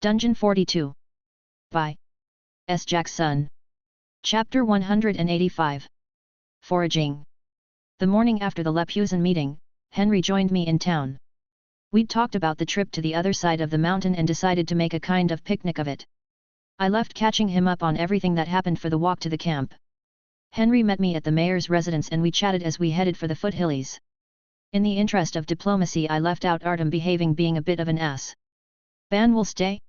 Dungeon 42. By S. Jackson. Chapter 185. Foraging. The morning after the Lepusan meeting, Henry joined me in town. We'd talked about the trip to the other side of the mountain and decided to make a kind of picnic of it. I left catching him up on everything that happened for the walk to the camp. Henry met me at the mayor's residence and we chatted as we headed for the foothills. In the interest of diplomacy I left out Artem being a bit of an ass. "Ban will stay?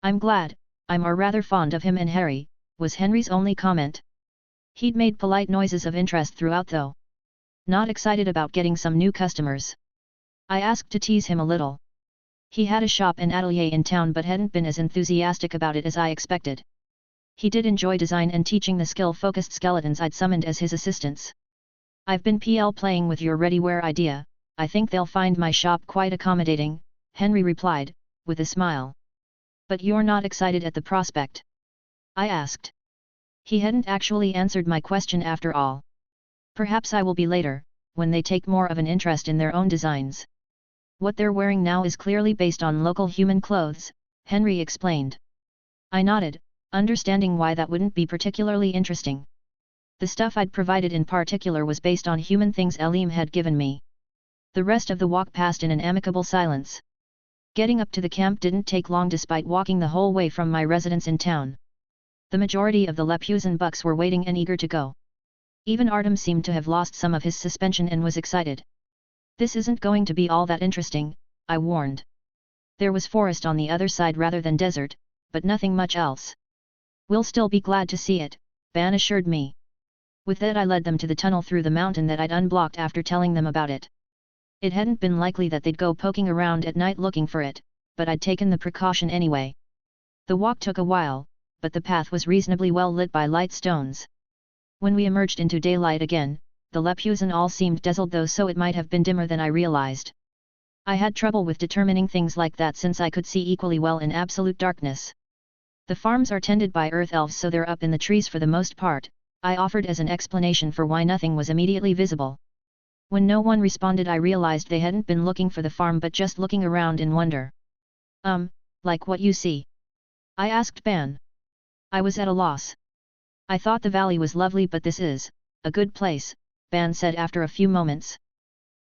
I'm glad, I'm rather fond of him and Harry," was Henry's only comment. He'd made polite noises of interest throughout though. Not excited about getting some new customers. I asked to tease him a little. He had a shop and atelier in town but hadn't been as enthusiastic about it as I expected. He did enjoy design and teaching the skill-focused skeletons I'd summoned as his assistants. "I've been playing with your ready-wear idea, I think they'll find my shop quite accommodating," Henry replied, with a smile. "But you're not excited at the prospect?" I asked. He hadn't actually answered my question after all. "Perhaps I will be later, when they take more of an interest in their own designs. What they're wearing now is clearly based on local human clothes," Henry explained. I nodded, understanding why that wouldn't be particularly interesting. The stuff I'd provided in particular was based on human things Elim had given me. The rest of the walk passed in an amicable silence. Getting up to the camp didn't take long despite walking the whole way from my residence in town. The majority of the Lepusan bucks were waiting and eager to go. Even Artem seemed to have lost some of his suspension and was excited. "This isn't going to be all that interesting," I warned. There was forest on the other side rather than desert, but nothing much else. "We'll still be glad to see it," Ban assured me. With that I led them to the tunnel through the mountain that I'd unblocked after telling them about it. It hadn't been likely that they'd go poking around at night looking for it, but I'd taken the precaution anyway. The walk took a while, but the path was reasonably well lit by light stones. When we emerged into daylight again, the Lepusan all seemed dazzled though, so it might have been dimmer than I realized. I had trouble with determining things like that since I could see equally well in absolute darkness. "The farms are tended by earth elves, so they're up in the trees for the most part," I offered as an explanation for why nothing was immediately visible. When no one responded I realized they hadn't been looking for the farm but just looking around in wonder. Like what you see?" I asked Ban. I was at a loss. "I thought the valley was lovely but this is a good place," Ban said after a few moments.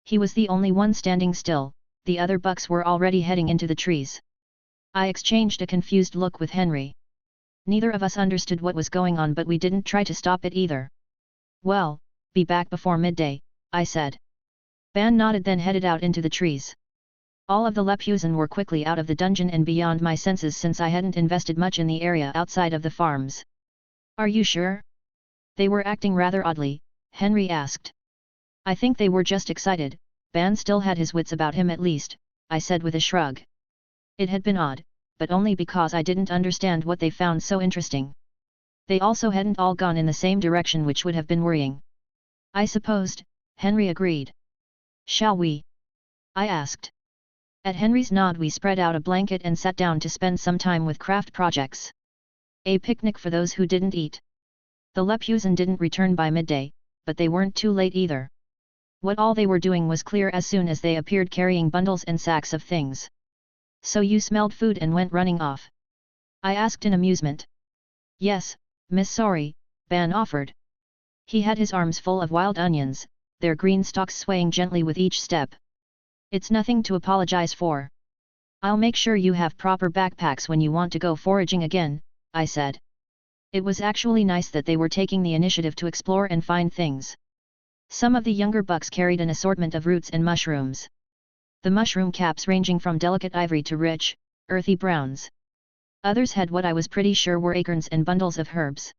He was the only one standing still, the other bucks were already heading into the trees. I exchanged a confused look with Henry. Neither of us understood what was going on but we didn't try to stop it either. "Well, be back before midday," I said. Ban nodded then headed out into the trees. All of the Lepusan were quickly out of the dungeon and beyond my senses since I hadn't invested much in the area outside of the farms. "Are you sure?" "They were acting rather oddly," Henry asked. "I think they were just excited, Ban still had his wits about him at least," I said with a shrug. It had been odd, but only because I didn't understand what they found so interesting. They also hadn't all gone in the same direction, which would have been worrying. "I supposed," Henry agreed. "Shall we?" I asked. At Henry's nod we spread out a blanket and sat down to spend some time with craft projects. A picnic for those who didn't eat. The Lepusan didn't return by midday, but they weren't too late either. What all they were doing was clear as soon as they appeared carrying bundles and sacks of things. "So you smelled food and went running off?" I asked in amusement. "Yes, miss, sorry," Ban offered. He had his arms full of wild onions, their green stalks swaying gently with each step. "It's nothing to apologize for. I'll make sure you have proper backpacks when you want to go foraging again," I said. It was actually nice that they were taking the initiative to explore and find things. Some of the younger bucks carried an assortment of roots and mushrooms. The mushroom caps ranging from delicate ivory to rich, earthy browns. Others had what I was pretty sure were acorns and bundles of herbs.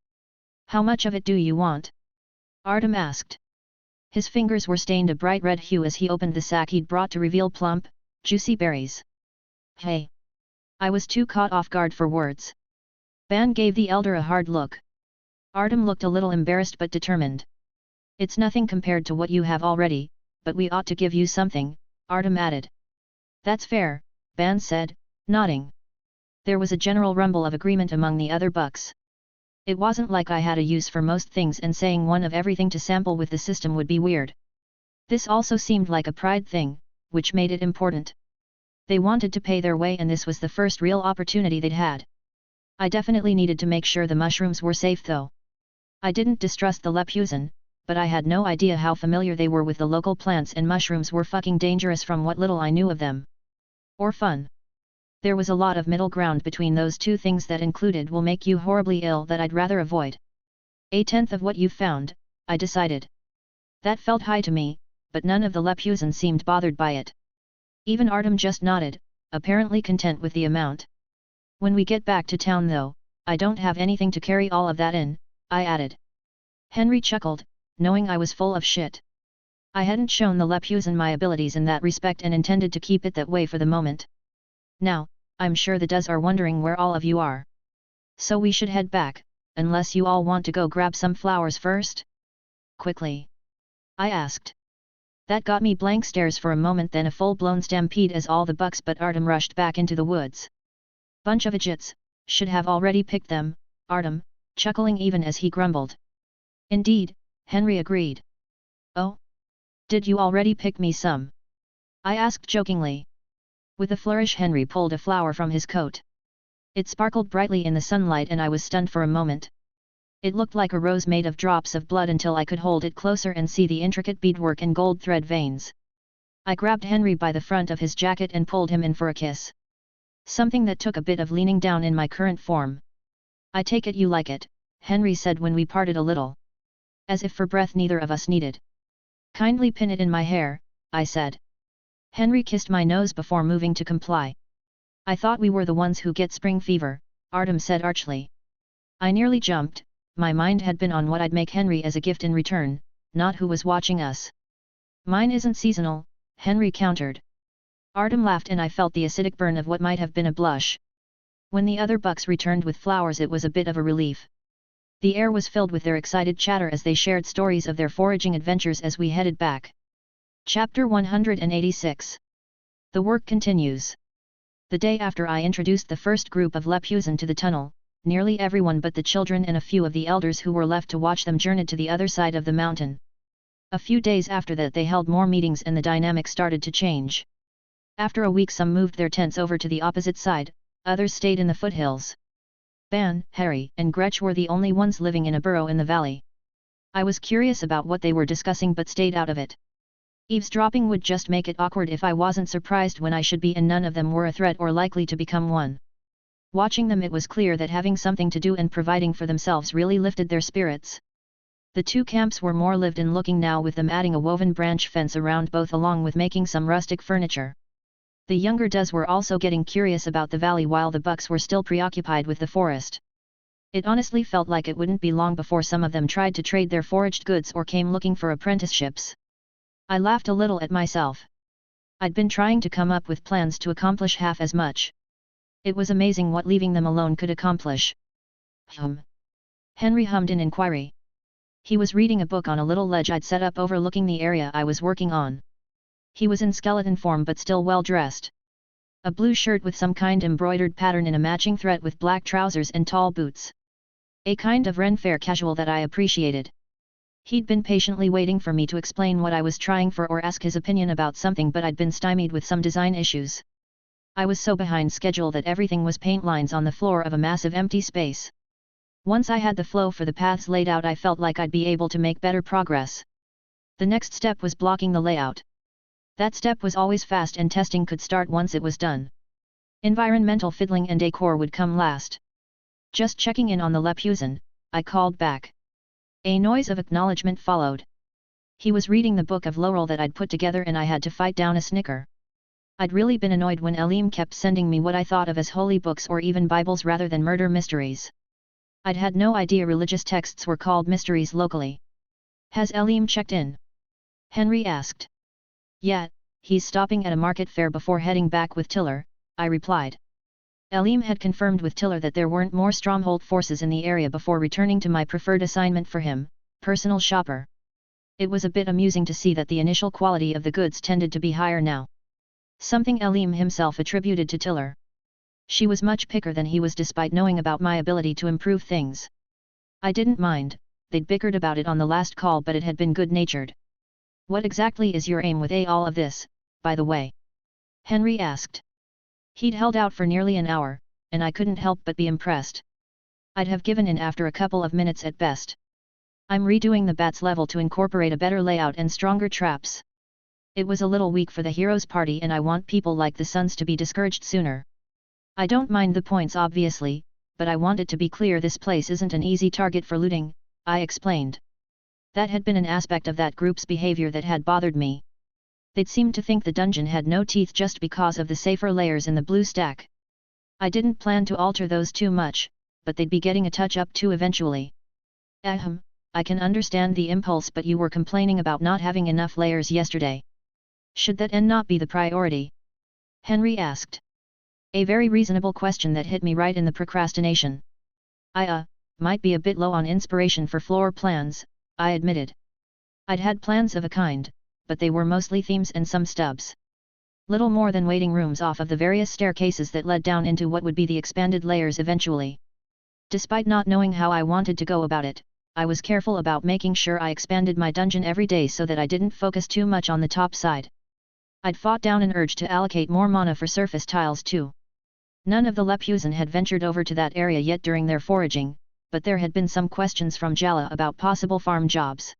"How much of it do you want?" Artem asked. His fingers were stained a bright red hue as he opened the sack he'd brought to reveal plump, juicy berries. "Hey!" I was too caught off guard for words. Ban gave the elder a hard look. Artem looked a little embarrassed but determined. "It's nothing compared to what you have already, but we ought to give you something," Artem added. "That's fair," Ban said, nodding. There was a general rumble of agreement among the other bucks. It wasn't like I had a use for most things and saying one of everything to sample with the system would be weird. This also seemed like a pride thing, which made it important. They wanted to pay their way and this was the first real opportunity they'd had. I definitely needed to make sure the mushrooms were safe though. I didn't distrust the Lepusan, but I had no idea how familiar they were with the local plants and mushrooms were fucking dangerous from what little I knew of them. Or fun. There was a lot of middle ground between those two things that included will make you horribly ill that I'd rather avoid. A tenth of what you've found, I decided. That felt high to me, but none of the Lepusan seemed bothered by it. Even Artem just nodded, apparently content with the amount. When we get back to town though, I don't have anything to carry all of that in, I added. Henry chuckled, knowing I was full of shit. I hadn't shown the Lepusan my abilities in that respect and intended to keep it that way for the moment. Now, I'm sure the Duz are wondering where all of you are. So we should head back, unless you all want to go grab some flowers first? Quickly. I asked. That got me blank stares for a moment, then a full-blown stampede as all the bucks but Artem rushed back into the woods. Bunch of idiots, should have already picked them, Artem, chuckling even as he grumbled. Indeed, Henry agreed. Oh? Did you already pick me some? I asked jokingly. With a flourish Henry pulled a flower from his coat. It sparkled brightly in the sunlight and I was stunned for a moment. It looked like a rose made of drops of blood until I could hold it closer and see the intricate beadwork and gold thread veins. I grabbed Henry by the front of his jacket and pulled him in for a kiss. Something that took a bit of leaning down in my current form. I take it you like it, Henry said when we parted a little. As if for breath neither of us needed. Kindly pin it in my hair, I said. Henry kissed my nose before moving to comply. I thought we were the ones who get spring fever, Artem said archly. I nearly jumped. My mind had been on what I'd make Henry as a gift in return, not who was watching us. Mine isn't seasonal, Henry countered. Artem laughed and I felt the acidic burn of what might have been a blush. When the other bucks returned with flowers it was a bit of a relief. The air was filled with their excited chatter as they shared stories of their foraging adventures as we headed back. Chapter 186. The work continues. The day after I introduced the first group of Lepusan to the tunnel, nearly everyone but the children and a few of the elders who were left to watch them journeyed to the other side of the mountain. A few days after that they held more meetings and the dynamic started to change. After a week some moved their tents over to the opposite side, others stayed in the foothills. Ban, Harry, and Gretch were the only ones living in a burrow in the valley. I was curious about what they were discussing but stayed out of it. Eavesdropping would just make it awkward if I wasn't surprised when I should be, and none of them were a threat or likely to become one. Watching them it was clear that having something to do and providing for themselves really lifted their spirits. The two camps were more lived-in looking now, with them adding a woven branch fence around both along with making some rustic furniture. The younger Duz were also getting curious about the valley while the bucks were still preoccupied with the forest. It honestly felt like it wouldn't be long before some of them tried to trade their foraged goods or came looking for apprenticeships. I laughed a little at myself. I'd been trying to come up with plans to accomplish half as much. It was amazing what leaving them alone could accomplish. Henry hummed in inquiry. He was reading a book on a little ledge I'd set up overlooking the area I was working on. He was in skeleton form but still well dressed. A blue shirt with some kind embroidered pattern in a matching thread with black trousers and tall boots. A kind of Ren Fair casual that I appreciated. He'd been patiently waiting for me to explain what I was trying for or ask his opinion about something, but I'd been stymied with some design issues. I was so behind schedule that everything was paint lines on the floor of a massive empty space. Once I had the flow for the paths laid out I felt like I'd be able to make better progress. The next step was blocking the layout. That step was always fast and testing could start once it was done. Environmental fiddling and decor would come last. Just checking in on the Lepusan, I called back. A noise of acknowledgement followed. He was reading the book of Laurel that I'd put together and I had to fight down a snicker. I'd really been annoyed when Elim kept sending me what I thought of as holy books or even Bibles rather than murder mysteries. I'd had no idea religious texts were called mysteries locally. Has Elim checked in? Henry asked. Yeah, he's stopping at a market fair before heading back with Tiller, I replied. Elim had confirmed with Tiller that there weren't more stronghold forces in the area before returning to my preferred assignment for him, personal shopper. It was a bit amusing to see that the initial quality of the goods tended to be higher now. Something Elim himself attributed to Tiller. She was much picker than he was despite knowing about my ability to improve things. I didn't mind, they'd bickered about it on the last call but it had been good-natured. What exactly is your aim with all of this, by the way? Henry asked. He'd held out for nearly an hour, and I couldn't help but be impressed. I'd have given in after a couple of minutes at best. I'm redoing the bats level to incorporate a better layout and stronger traps. It was a little weak for the heroes party and I want people like the Suns to be discouraged sooner. I don't mind the points obviously, but I want it to be clear this place isn't an easy target for looting, I explained. That had been an aspect of that group's behavior that had bothered me. They'd seemed to think the dungeon had no teeth just because of the safer layers in the blue stack. I didn't plan to alter those too much, but they'd be getting a touch-up too eventually. Ahem, I can understand the impulse, but you were complaining about not having enough layers yesterday. Should that end not be the priority? Henry asked. A very reasonable question that hit me right in the procrastination. I might be a bit low on inspiration for floor plans, I admitted. I'd had plans of a kind, but they were mostly themes and some stubs. Little more than waiting rooms off of the various staircases that led down into what would be the expanded layers eventually. Despite not knowing how I wanted to go about it, I was careful about making sure I expanded my dungeon every day so that I didn't focus too much on the top side. I'd fought down an urge to allocate more mana for surface tiles too. None of the Lepusan had ventured over to that area yet during their foraging, but there had been some questions from Jala about possible farm jobs.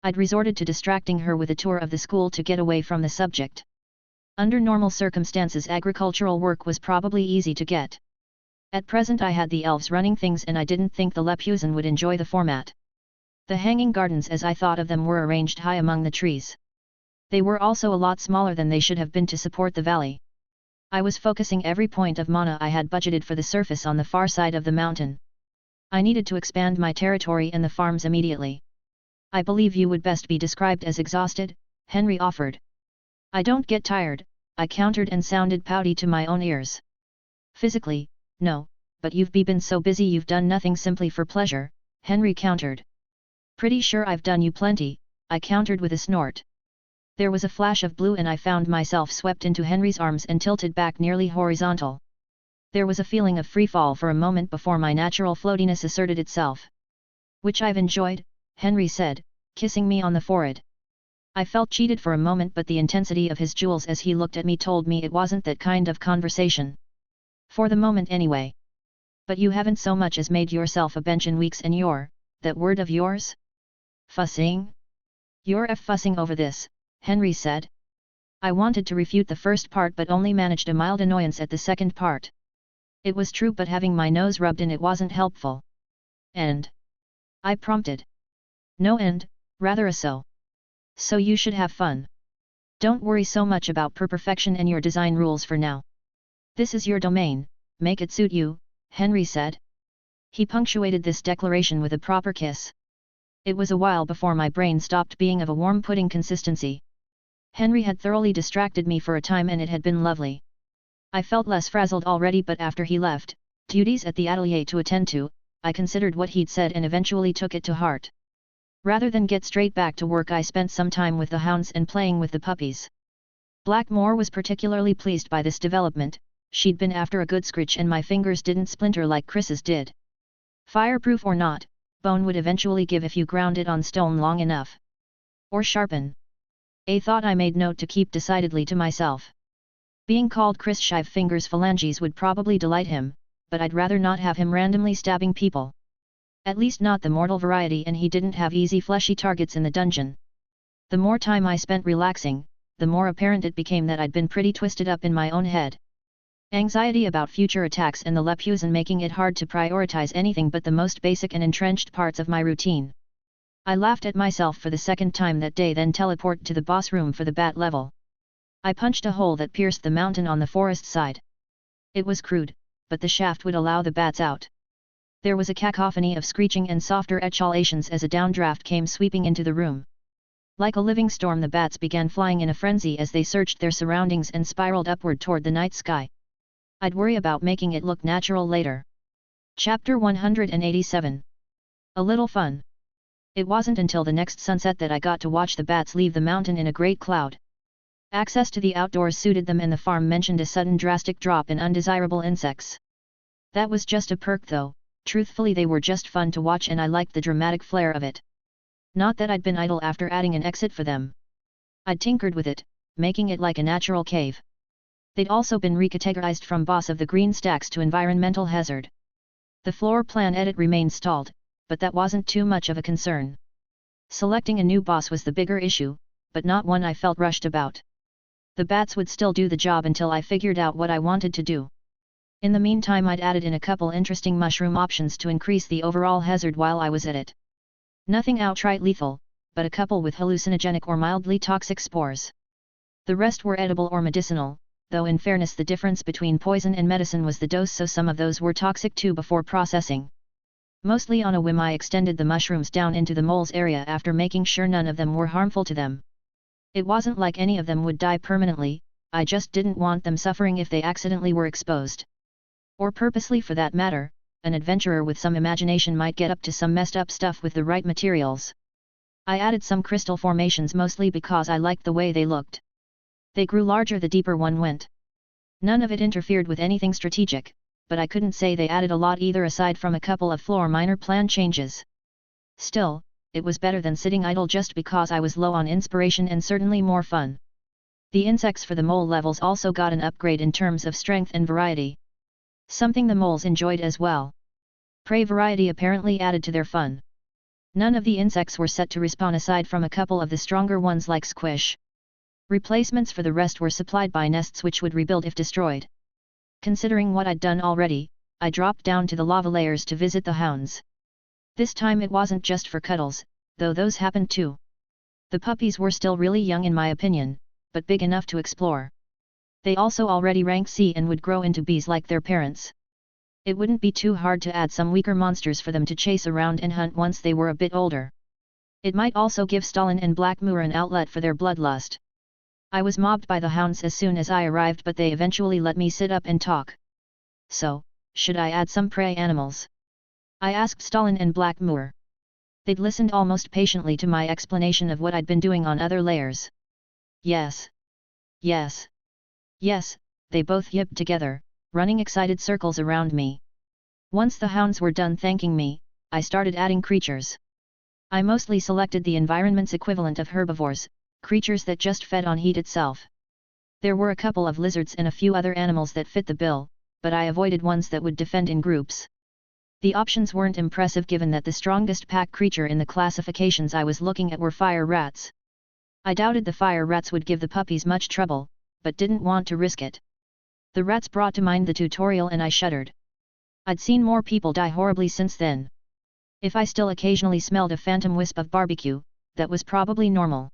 I'd resorted to distracting her with a tour of the school to get away from the subject. Under normal circumstances agricultural work was probably easy to get. At present I had the elves running things and I didn't think the Lepusan would enjoy the format. The hanging gardens as I thought of them were arranged high among the trees. They were also a lot smaller than they should have been to support the valley. I was focusing every point of mana I had budgeted for the surface on the far side of the mountain. I needed to expand my territory and the farms immediately. I believe you would best be described as exhausted, Henry offered. I don't get tired, I countered and sounded pouty to my own ears. Physically, no, but you've been so busy you've done nothing simply for pleasure, Henry countered. Pretty sure I've done you plenty, I countered with a snort. There was a flash of blue and I found myself swept into Henry's arms and tilted back nearly horizontal. There was a feeling of free fall for a moment before my natural floatiness asserted itself. Which I've enjoyed, Henry said, kissing me on the forehead. I felt cheated for a moment, but the intensity of his jewels as he looked at me told me it wasn't that kind of conversation. For the moment anyway. But you haven't so much as made yourself a bench in weeks and that word of yours? Fussing? You're fussing over this, Henry said. I wanted to refute the first part but only managed a mild annoyance at the second part. It was true, but having my nose rubbed in it wasn't helpful. And? I prompted. No end, rather a so. So you should have fun. Don't worry so much about perfection and your design rules for now. This is your domain, make it suit you, Henry said. He punctuated this declaration with a proper kiss. It was a while before my brain stopped being of a warm pudding consistency. Henry had thoroughly distracted me for a time and it had been lovely. I felt less frazzled already, but after he left, duties at the atelier to attend to, I considered what he'd said and eventually took it to heart. Rather than get straight back to work, I spent some time with the hounds and playing with the puppies. Blackmore was particularly pleased by this development. She'd been after a good scritch and my fingers didn't splinter like Chris's did. Fireproof or not, bone would eventually give if you ground it on stone long enough. Or sharpen. A thought I made note to keep decidedly to myself. Being called Chris Shive Fingers Phalanges would probably delight him, but I'd rather not have him randomly stabbing people. At least not the mortal variety, and he didn't have easy fleshy targets in the dungeon. The more time I spent relaxing, the more apparent it became that I'd been pretty twisted up in my own head. Anxiety about future attacks and the Lepusan making it hard to prioritize anything but the most basic and entrenched parts of my routine. I laughed at myself for the second time that day, then teleported to the boss room for the bat level. I punched a hole that pierced the mountain on the forest side. It was crude, but the shaft would allow the bats out. There was a cacophony of screeching and softer echolations as a downdraft came sweeping into the room. Like a living storm, the bats began flying in a frenzy as they searched their surroundings and spiraled upward toward the night sky. I'd worry about making it look natural later. Chapter 187. A little fun. It wasn't until the next sunset that I got to watch the bats leave the mountain in a great cloud. Access to the outdoors suited them, and the farm mentioned a sudden drastic drop in undesirable insects. That was just a perk though. Truthfully, they were just fun to watch and I liked the dramatic flair of it. Not that I'd been idle after adding an exit for them. I'd tinkered with it, making it like a natural cave. They'd also been recategorized from boss of the green stacks to environmental hazard. The floor plan edit remained stalled, but that wasn't too much of a concern. Selecting a new boss was the bigger issue, but not one I felt rushed about. The bats would still do the job until I figured out what I wanted to do. In the meantime, I'd added in a couple interesting mushroom options to increase the overall hazard while I was at it. Nothing outright lethal, but a couple with hallucinogenic or mildly toxic spores. The rest were edible or medicinal, though in fairness the difference between poison and medicine was the dose, so some of those were toxic too before processing. Mostly on a whim, I extended the mushrooms down into the moles area after making sure none of them were harmful to them. It wasn't like any of them would die permanently, I just didn't want them suffering if they accidentally were exposed. Or purposely for that matter. An adventurer with some imagination might get up to some messed up stuff with the right materials. I added some crystal formations mostly because I liked the way they looked. They grew larger the deeper one went. None of it interfered with anything strategic, but I couldn't say they added a lot either aside from a couple of floor minor plan changes. Still, it was better than sitting idle just because I was low on inspiration and certainly more fun. The insects for the mole levels also got an upgrade in terms of strength and variety. Something the moles enjoyed as well. Prey variety apparently added to their fun. None of the insects were set to respawn aside from a couple of the stronger ones like squish. Replacements for the rest were supplied by nests which would rebuild if destroyed. Considering what I'd done already, I dropped down to the lava layers to visit the hounds. This time it wasn't just for cuddles, though those happened too. The puppies were still really young in my opinion, but big enough to explore. They also already ranked C and would grow into Bs like their parents. It wouldn't be too hard to add some weaker monsters for them to chase around and hunt once they were a bit older. It might also give Stalin and Black Moor an outlet for their bloodlust. I was mobbed by the hounds as soon as I arrived, but they eventually let me sit up and talk. So, should I add some prey animals? I asked Stalin and Black Moor. They'd listened almost patiently to my explanation of what I'd been doing on other layers. Yes. Yes. Yes, they both yipped together, running excited circles around me. Once the hounds were done thanking me, I started adding creatures. I mostly selected the environment's equivalent of herbivores, creatures that just fed on heat itself. There were a couple of lizards and a few other animals that fit the bill, but I avoided ones that would defend in groups. The options weren't impressive given that the strongest pack creature in the classifications I was looking at were fire rats. I doubted the fire rats would give the puppies much trouble, but didn't want to risk it. The rats brought to mind the tutorial and I shuddered. I'd seen more people die horribly since then. If I still occasionally smelled a phantom wisp of barbecue, that was probably normal.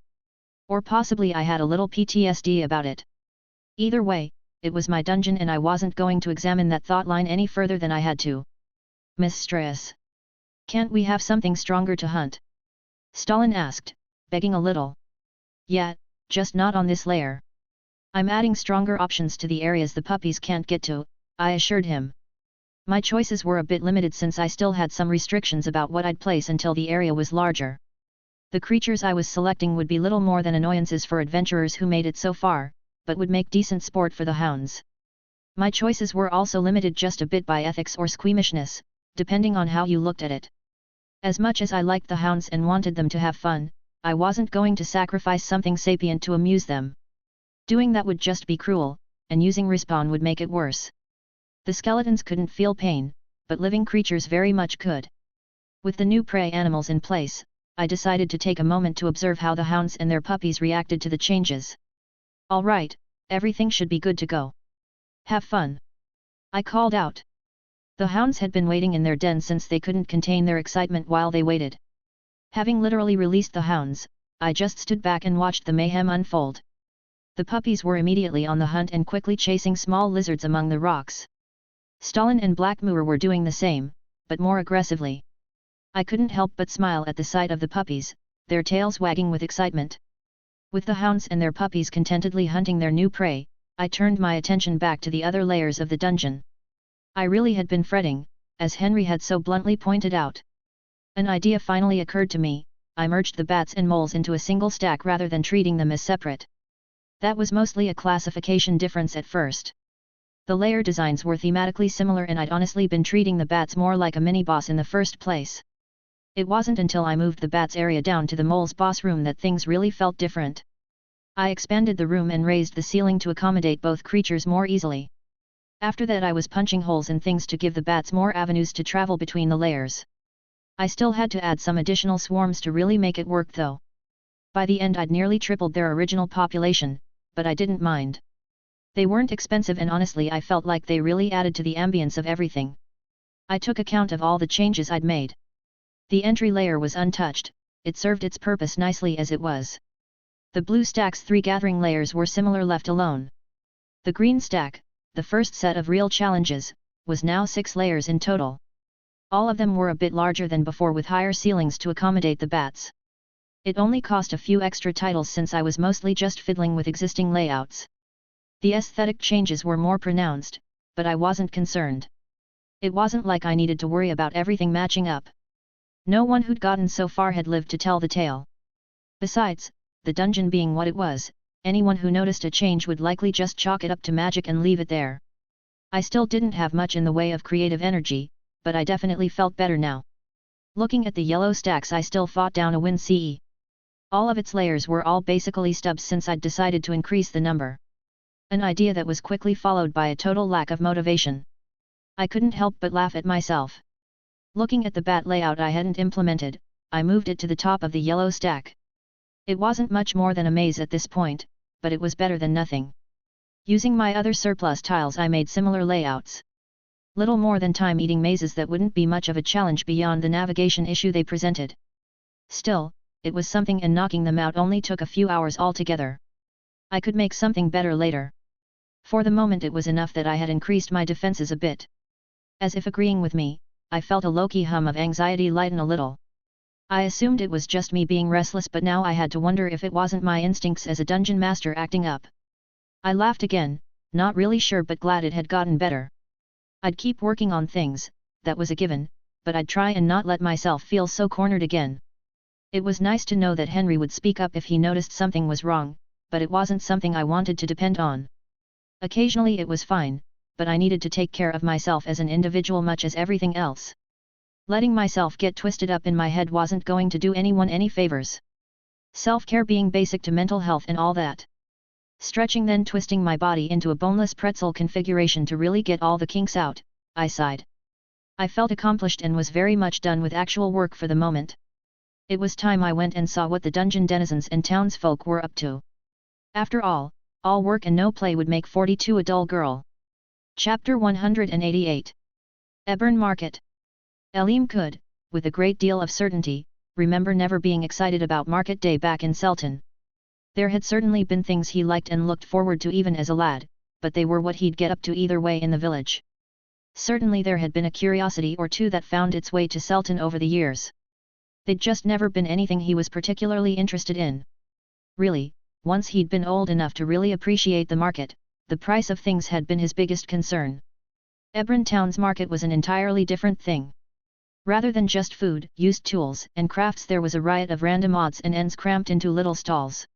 Or possibly I had a little PTSD about it. Either way, it was my dungeon and I wasn't going to examine that thought line any further than I had to. Mistress, can't we have something stronger to hunt? Stalin asked, begging a little. Yeah, just not on this layer. I'm adding stronger options to the areas the puppies can't get to, I assured him. My choices were a bit limited since I still had some restrictions about what I'd place until the area was larger. The creatures I was selecting would be little more than annoyances for adventurers who made it so far, but would make decent sport for the hounds. My choices were also limited just a bit by ethics or squeamishness, depending on how you looked at it. As much as I liked the hounds and wanted them to have fun, I wasn't going to sacrifice something sapient to amuse them. Doing that would just be cruel, and using respawn would make it worse. The skeletons couldn't feel pain, but living creatures very much could. With the new prey animals in place, I decided to take a moment to observe how the hounds and their puppies reacted to the changes. All right, everything should be good to go. Have fun. I called out. The hounds had been waiting in their den since they couldn't contain their excitement while they waited. Having literally released the hounds, I just stood back and watched the mayhem unfold. The puppies were immediately on the hunt and quickly chasing small lizards among the rocks. Stalin and Black Moor were doing the same, but more aggressively. I couldn't help but smile at the sight of the puppies, their tails wagging with excitement. With the hounds and their puppies contentedly hunting their new prey, I turned my attention back to the other layers of the dungeon. I really had been fretting, as Henry had so bluntly pointed out. An idea finally occurred to me. I merged the bats and moles into a single stack rather than treating them as separate. That was mostly a classification difference at first. The layer designs were thematically similar and I'd honestly been treating the bats more like a mini-boss in the first place. It wasn't until I moved the bats area down to the moles boss room that things really felt different. I expanded the room and raised the ceiling to accommodate both creatures more easily. After that I was punching holes in things to give the bats more avenues to travel between the layers. I still had to add some additional swarms to really make it work though. By the end I'd nearly tripled their original population, but I didn't mind. They weren't expensive and honestly I felt like they really added to the ambience of everything. I took account of all the changes I'd made. The entry layer was untouched, it served its purpose nicely as it was. The blue stack's 3 gathering layers were similar left alone. The green stack, the first set of real challenges, was now 6 layers in total. All of them were a bit larger than before with higher ceilings to accommodate the bats. It only cost a few extra titles since I was mostly just fiddling with existing layouts. The aesthetic changes were more pronounced, but I wasn't concerned. It wasn't like I needed to worry about everything matching up. No one who'd gotten so far had lived to tell the tale. Besides, the dungeon being what it was, anyone who noticed a change would likely just chalk it up to magic and leave it there. I still didn't have much in the way of creative energy, but I definitely felt better now. Looking at the yellow stacks I still fought down a win-ce. All of its layers were all basically stubs since I'd decided to increase the number. An idea that was quickly followed by a total lack of motivation. I couldn't help but laugh at myself. Looking at the bat layout I hadn't implemented, I moved it to the top of the yellow stack. It wasn't much more than a maze at this point, but it was better than nothing. Using my other surplus tiles I made similar layouts. Little more than time-eating mazes that wouldn't be much of a challenge beyond the navigation issue they presented. Still, it was something and knocking them out only took a few hours altogether. I could make something better later. For the moment it was enough that I had increased my defenses a bit. As if agreeing with me, I felt a low-key hum of anxiety lighten a little. I assumed it was just me being restless but now I had to wonder if it wasn't my instincts as a dungeon master acting up. I laughed again, not really sure but glad it had gotten better. I'd keep working on things, that was a given, but I'd try and not let myself feel so cornered again. It was nice to know that Henry would speak up if he noticed something was wrong, but it wasn't something I wanted to depend on. Occasionally it was fine, but I needed to take care of myself as an individual much as everything else. Letting myself get twisted up in my head wasn't going to do anyone any favors. Self-care being basic to mental health and all that. Stretching then twisting my body into a boneless pretzel configuration to really get all the kinks out, I sighed. I felt accomplished and was very much done with actual work for the moment. It was time I went and saw what the dungeon denizens and townsfolk were up to. After all work and no play would make 42 a dull girl. Chapter 188. Eern Market. Eern could, with a great deal of certainty, remember never being excited about market day back in Selton. There had certainly been things he liked and looked forward to even as a lad, but they were what he'd get up to either way in the village. Certainly there had been a curiosity or two that found its way to Selton over the years. They'd just never been anything he was particularly interested in. Really, once he'd been old enough to really appreciate the market, the price of things had been his biggest concern. Eern Town's market was an entirely different thing. Rather than just food, used tools, and crafts there was a riot of random odds and ends cramped into little stalls.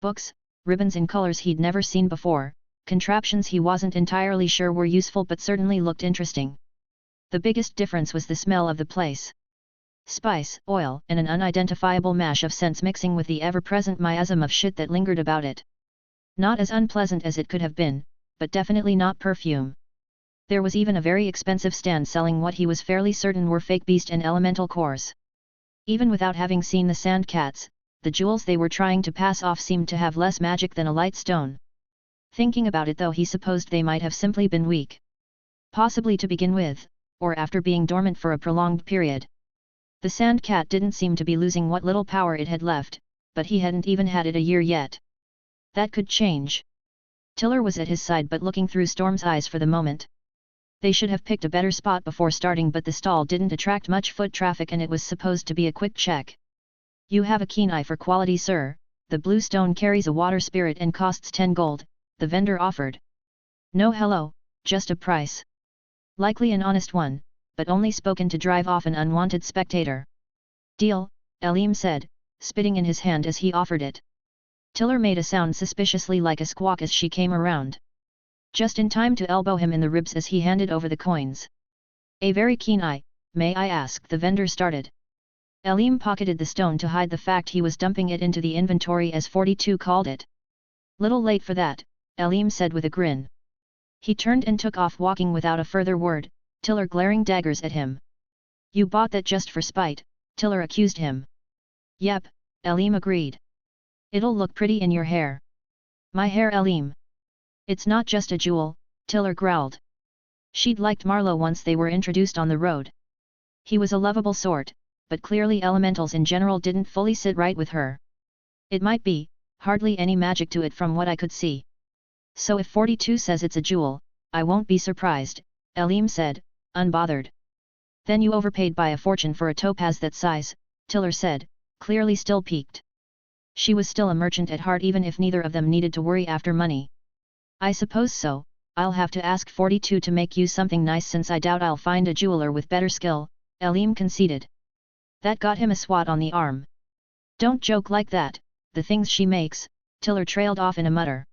Books, ribbons in colors he'd never seen before, contraptions he wasn't entirely sure were useful but certainly looked interesting. The biggest difference was the smell of the place. Spice, oil, and an unidentifiable mash of scents mixing with the ever-present miasm of shit that lingered about it. Not as unpleasant as it could have been, but definitely not perfume. There was even a very expensive stand selling what he was fairly certain were fake beast and elemental cores. Even without having seen the sand cats, the jewels they were trying to pass off seemed to have less magic than a light stone. Thinking about it though he supposed they might have simply been weak. Possibly to begin with, or after being dormant for a prolonged period. The sand cat didn't seem to be losing what little power it had left, but he hadn't even had it a year yet. That could change. Tiller was at his side but looking through Storm's eyes for the moment. They should have picked a better spot before starting but the stall didn't attract much foot traffic and it was supposed to be a quick check. You have a keen eye for quality, sir. The blue stone carries a water spirit and costs 10 gold, the vendor offered. No hello, just a price. Likely an honest one, but only spoken to drive off an unwanted spectator. Deal, Eern said, spitting in his hand as he offered it. Tiller made a sound suspiciously like a squawk as she came around. Just in time to elbow him in the ribs as he handed over the coins. A very keen eye, may I ask, the vendor started. Eern pocketed the stone to hide the fact he was dumping it into the inventory as 42 called it. Little late for that, Eern said with a grin. He turned and took off walking without a further word, Tiller glaring daggers at him. You bought that just for spite, Tiller accused him. Yep, Eern agreed. It'll look pretty in your hair. My hair, Eern. It's not just a jewel, Tiller growled. She'd liked Marlowe once they were introduced on the road. He was a lovable sort, but clearly elementals in general didn't fully sit right with her. It might be, hardly any magic to it from what I could see. So if 42 says it's a jewel, I won't be surprised, Eern said, unbothered. Then you overpaid by a fortune for a topaz that size, Tiller said, clearly still piqued. She was still a merchant at heart even if neither of them needed to worry after money. I suppose so, I'll have to ask 42 to make you something nice since I doubt I'll find a jeweler with better skill, Eern conceded. That got him a swat on the arm. Don't joke like that, the things she makes, Tiller trailed off in a mutter.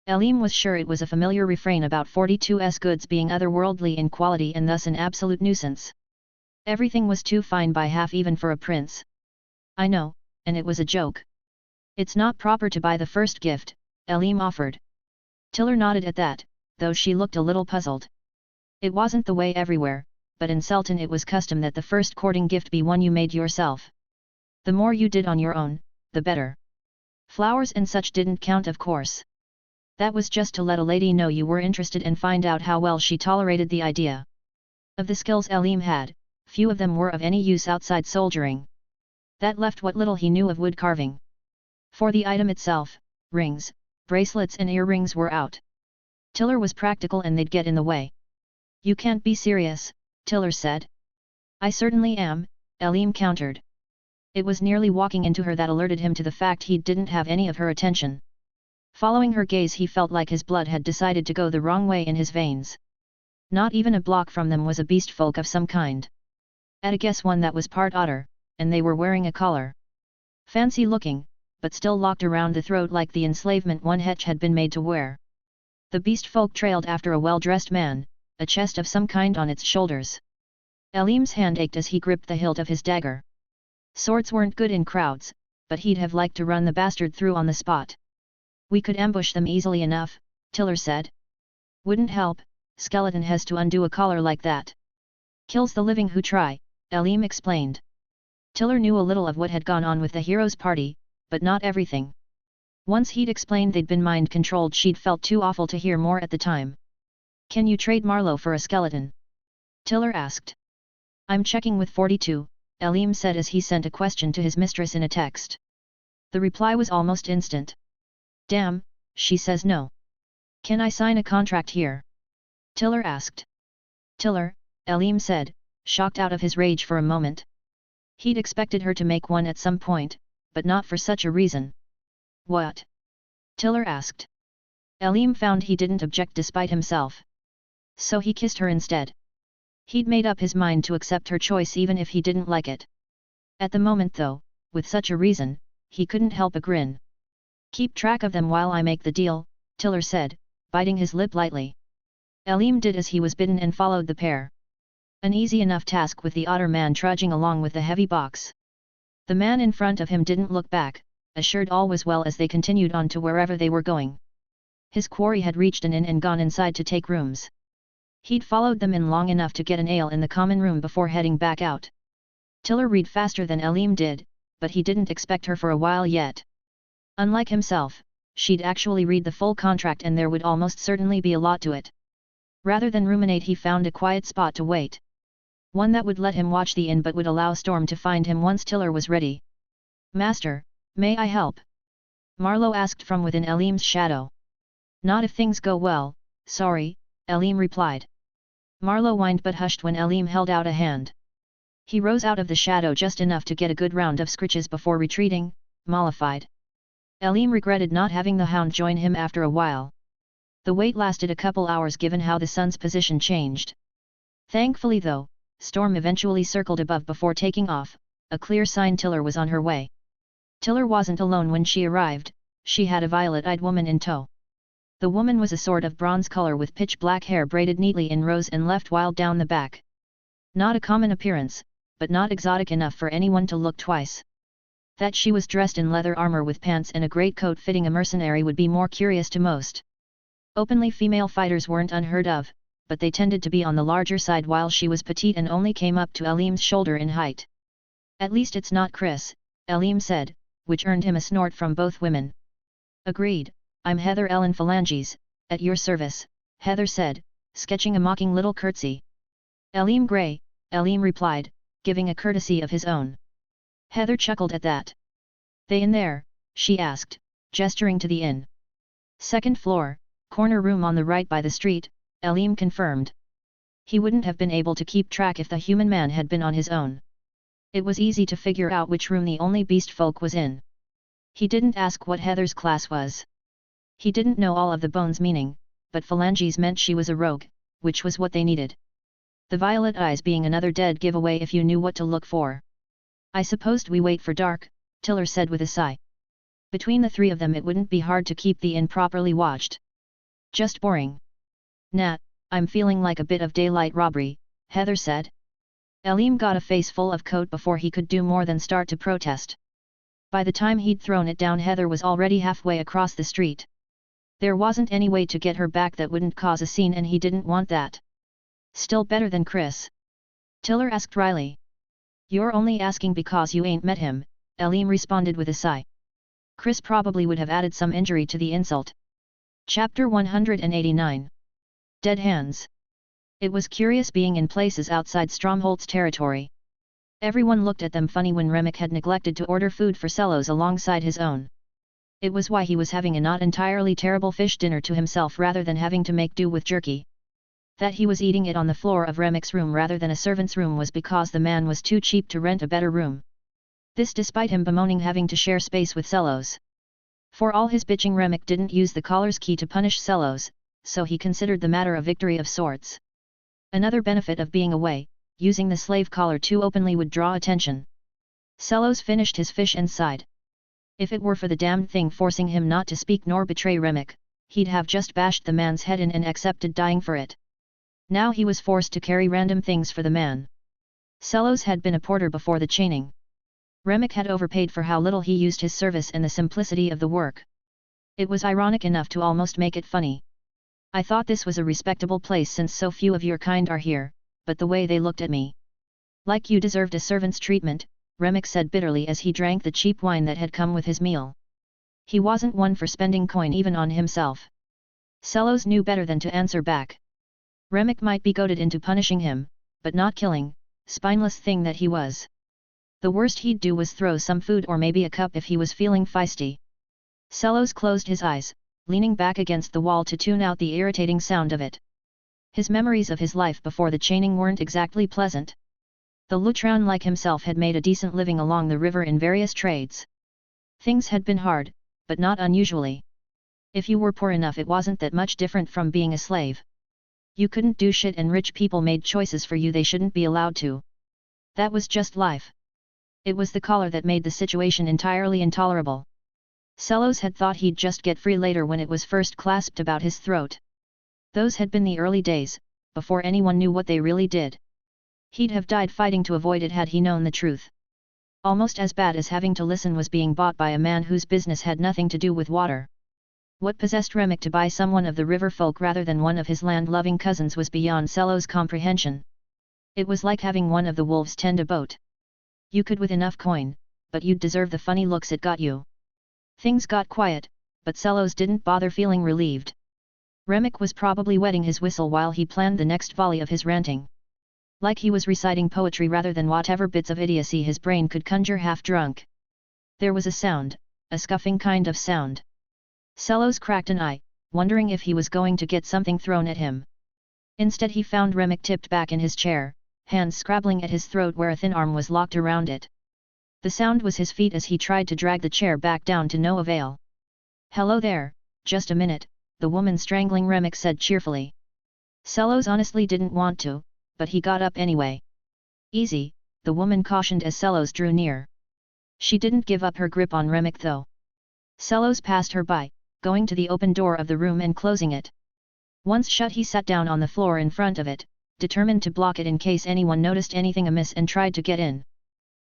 Eern was sure it was a familiar refrain about 42's goods being otherworldly in quality and thus an absolute nuisance. Everything was too fine by half even for a prince. I know, and it was a joke. It's not proper to buy the first gift, Eern offered. Tiller nodded at that, though she looked a little puzzled. It wasn't the way everywhere, but in Selton it was custom that the first courting gift be one you made yourself. The more you did on your own, the better. Flowers and such didn't count, of course. That was just to let a lady know you were interested and find out how well she tolerated the idea. Of the skills Eern had, few of them were of any use outside soldiering. That left what little he knew of wood carving. For the item itself, rings, bracelets and earrings were out. Tiller was practical and they'd get in the way. You can't be serious, Tiller said. I certainly am, Eern countered. It was nearly walking into her that alerted him to the fact he didn't have any of her attention. Following her gaze he felt like his blood had decided to go the wrong way in his veins. Not even a block from them was a beast folk of some kind. At a guess one that was part otter, and they were wearing a collar. Fancy looking, but still locked around the throat like the enslavement one Hetch had been made to wear. The beast folk trailed after a well-dressed man, a chest of some kind on its shoulders. Elim's hand ached as he gripped the hilt of his dagger. Swords weren't good in crowds, but he'd have liked to run the bastard through on the spot. We could ambush them easily enough, Tiller said. Wouldn't help, skeleton has to undo a collar like that. Kills the living who try, Eern explained. Tiller knew a little of what had gone on with the hero's party, but not everything. Once he'd explained they'd been mind-controlled she'd felt too awful to hear more at the time. Can you trade Marlowe for a skeleton? Tiller asked. I'm checking with 42, Eern said as he sent a question to his mistress in a text. The reply was almost instant. Damn, she says no. Can I sign a contract here? Tiller asked. Tiller, Eern said, shocked out of his rage for a moment. He'd expected her to make one at some point, but not for such a reason. What? Tiller asked. Eern found he didn't object despite himself. So he kissed her instead. He'd made up his mind to accept her choice even if he didn't like it. At the moment though, with such a reason, he couldn't help a grin. Keep track of them while I make the deal, Tiller said, biting his lip lightly. Eern did as he was bidden and followed the pair. An easy enough task with the otter man trudging along with the heavy box. The man in front of him didn't look back, assured all was well as they continued on to wherever they were going. His quarry had reached an inn and gone inside to take rooms. He'd followed them in long enough to get an ale in the common room before heading back out. Tiller read faster than Eern did, but he didn't expect her for a while yet. Unlike himself, she'd actually read the full contract and there would almost certainly be a lot to it. Rather than ruminate he found a quiet spot to wait. One that would let him watch the inn but would allow Storm to find him once Tiller was ready. Master, may I help? Marlowe asked from within Elim's shadow. Not if things go well, sorry, Eern replied. Marlowe whined but hushed when Eern held out a hand. He rose out of the shadow just enough to get a good round of scritches before retreating, mollified. Eern regretted not having the hound join him after a while. The wait lasted a couple hours given how the sun's position changed. Thankfully though, Storm eventually circled above before taking off, a clear sign Tiller was on her way. Tiller wasn't alone when she arrived, she had a violet-eyed woman in tow. The woman was a sort of bronze color with pitch-black hair braided neatly in rows and left wild down the back. Not a common appearance, but not exotic enough for anyone to look twice. That she was dressed in leather armor with pants and a greatcoat fitting a mercenary would be more curious to most. Openly female fighters weren't unheard of, but they tended to be on the larger side while she was petite and only came up to Aleem's shoulder in height. At least it's not Chris, Aleem said, which earned him a snort from both women. Agreed, I'm Heather Ellen Phalanges, at your service, Heather said, sketching a mocking little curtsy. Aleem Grey, Aleem replied, giving a courtesy of his own. Heather chuckled at that. They in there? She asked, gesturing to the inn. Second floor, corner room on the right by the street, Aleem confirmed. He wouldn't have been able to keep track if the human man had been on his own. It was easy to figure out which room the only beast folk was in. He didn't ask what Heather's class was. He didn't know all of the bones' meaning, but Phalanges meant she was a rogue, which was what they needed. The violet eyes being another dead giveaway if you knew what to look for. I supposed we wait for dark, Tiller said with a sigh. Between the three of them it wouldn't be hard to keep the inn properly watched. Just boring. Nah, I'm feeling like a bit of daylight robbery, Heather said. Aleem got a face full of coat before he could do more than start to protest. By the time he'd thrown it down, Heather was already halfway across the street. There wasn't any way to get her back that wouldn't cause a scene, and he didn't want that. Still better than Chris? Tiller asked wryly. You're only asking because you ain't met him, Aleem responded with a sigh. Chris probably would have added some injury to the insult. Chapter 189. Dead Hands. It was curious being in places outside Stromhold's territory. Everyone looked at them funny when Remick had neglected to order food for Sellos alongside his own. It was why he was having a not entirely terrible fish dinner to himself rather than having to make do with jerky. That he was eating it on the floor of Remick's room rather than a servant's room was because the man was too cheap to rent a better room. This despite him bemoaning having to share space with Sellos. For all his bitching, Remick didn't use the collar's key to punish Sellos, so he considered the matter a victory of sorts. Another benefit of being away, using the slave collar too openly would draw attention. Sellos finished his fish and sighed. If it were for the damned thing forcing him not to speak nor betray Remick, he'd have just bashed the man's head in and accepted dying for it. Now he was forced to carry random things for the man. Sellos had been a porter before the chaining. Remick had overpaid for how little he used his service and the simplicity of the work. It was ironic enough to almost make it funny. I thought this was a respectable place since so few of your kind are here, but the way they looked at me. Like you deserved a servant's treatment, Remick said bitterly as he drank the cheap wine that had come with his meal. He wasn't one for spending coin even on himself. Sellos knew better than to answer back. Remick might be goaded into punishing him, but not killing, spineless thing that he was. The worst he'd do was throw some food or maybe a cup if he was feeling feisty. Sellos closed his eyes, leaning back against the wall to tune out the irritating sound of it. His memories of his life before the chaining weren't exactly pleasant. The Lutron like himself had made a decent living along the river in various trades. Things had been hard, but not unusually. If you were poor enough, it wasn't that much different from being a slave. You couldn't do shit and rich people made choices for you they shouldn't be allowed to. That was just life. It was the collar that made the situation entirely intolerable. Sellos had thought he'd just get free later when it was first clasped about his throat. Those had been the early days, before anyone knew what they really did. He'd have died fighting to avoid it had he known the truth. Almost as bad as having to listen was being bought by a man whose business had nothing to do with water. What possessed Remick to buy someone of the river folk rather than one of his land-loving cousins was beyond Sellos' comprehension. It was like having one of the wolves tend a boat. You could with enough coin, but you'd deserve the funny looks it got you. Things got quiet, but Sellos didn't bother feeling relieved. Remick was probably wetting his whistle while he planned the next volley of his ranting. Like he was reciting poetry rather than whatever bits of idiocy his brain could conjure half drunk. There was a sound, a scuffing kind of sound. Sellos cracked an eye, wondering if he was going to get something thrown at him. Instead he found Remick tipped back in his chair, hands scrabbling at his throat where a thin arm was locked around it. The sound was his feet as he tried to drag the chair back down to no avail. Hello there, just a minute, the woman strangling Remick said cheerfully. Sellos honestly didn't want to, but he got up anyway. Easy, the woman cautioned as Sellos drew near. She didn't give up her grip on Remick though. Sellos passed her by, going to the open door of the room and closing it. Once shut he sat down on the floor in front of it, determined to block it in case anyone noticed anything amiss and tried to get in.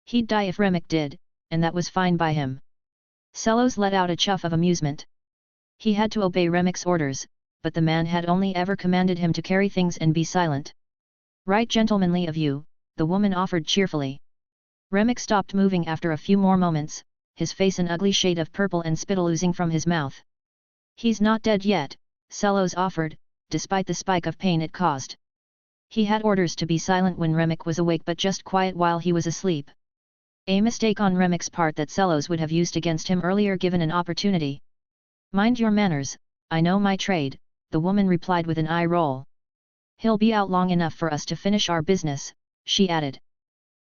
He'd die if Remick did, and that was fine by him. Sellos let out a chuff of amusement. He had to obey Remek's orders, but the man had only ever commanded him to carry things and be silent. Right gentlemanly of you, the woman offered cheerfully. Remek stopped moving after a few more moments, his face an ugly shade of purple and spittle oozing from his mouth. He's not dead yet, Sellos offered, despite the spike of pain it caused. He had orders to be silent when Remek was awake but just quiet while he was asleep. A mistake on Remek's part that Sellos would have used against him earlier given an opportunity. Mind your manners, I know my trade, the woman replied with an eye roll. He'll be out long enough for us to finish our business, she added.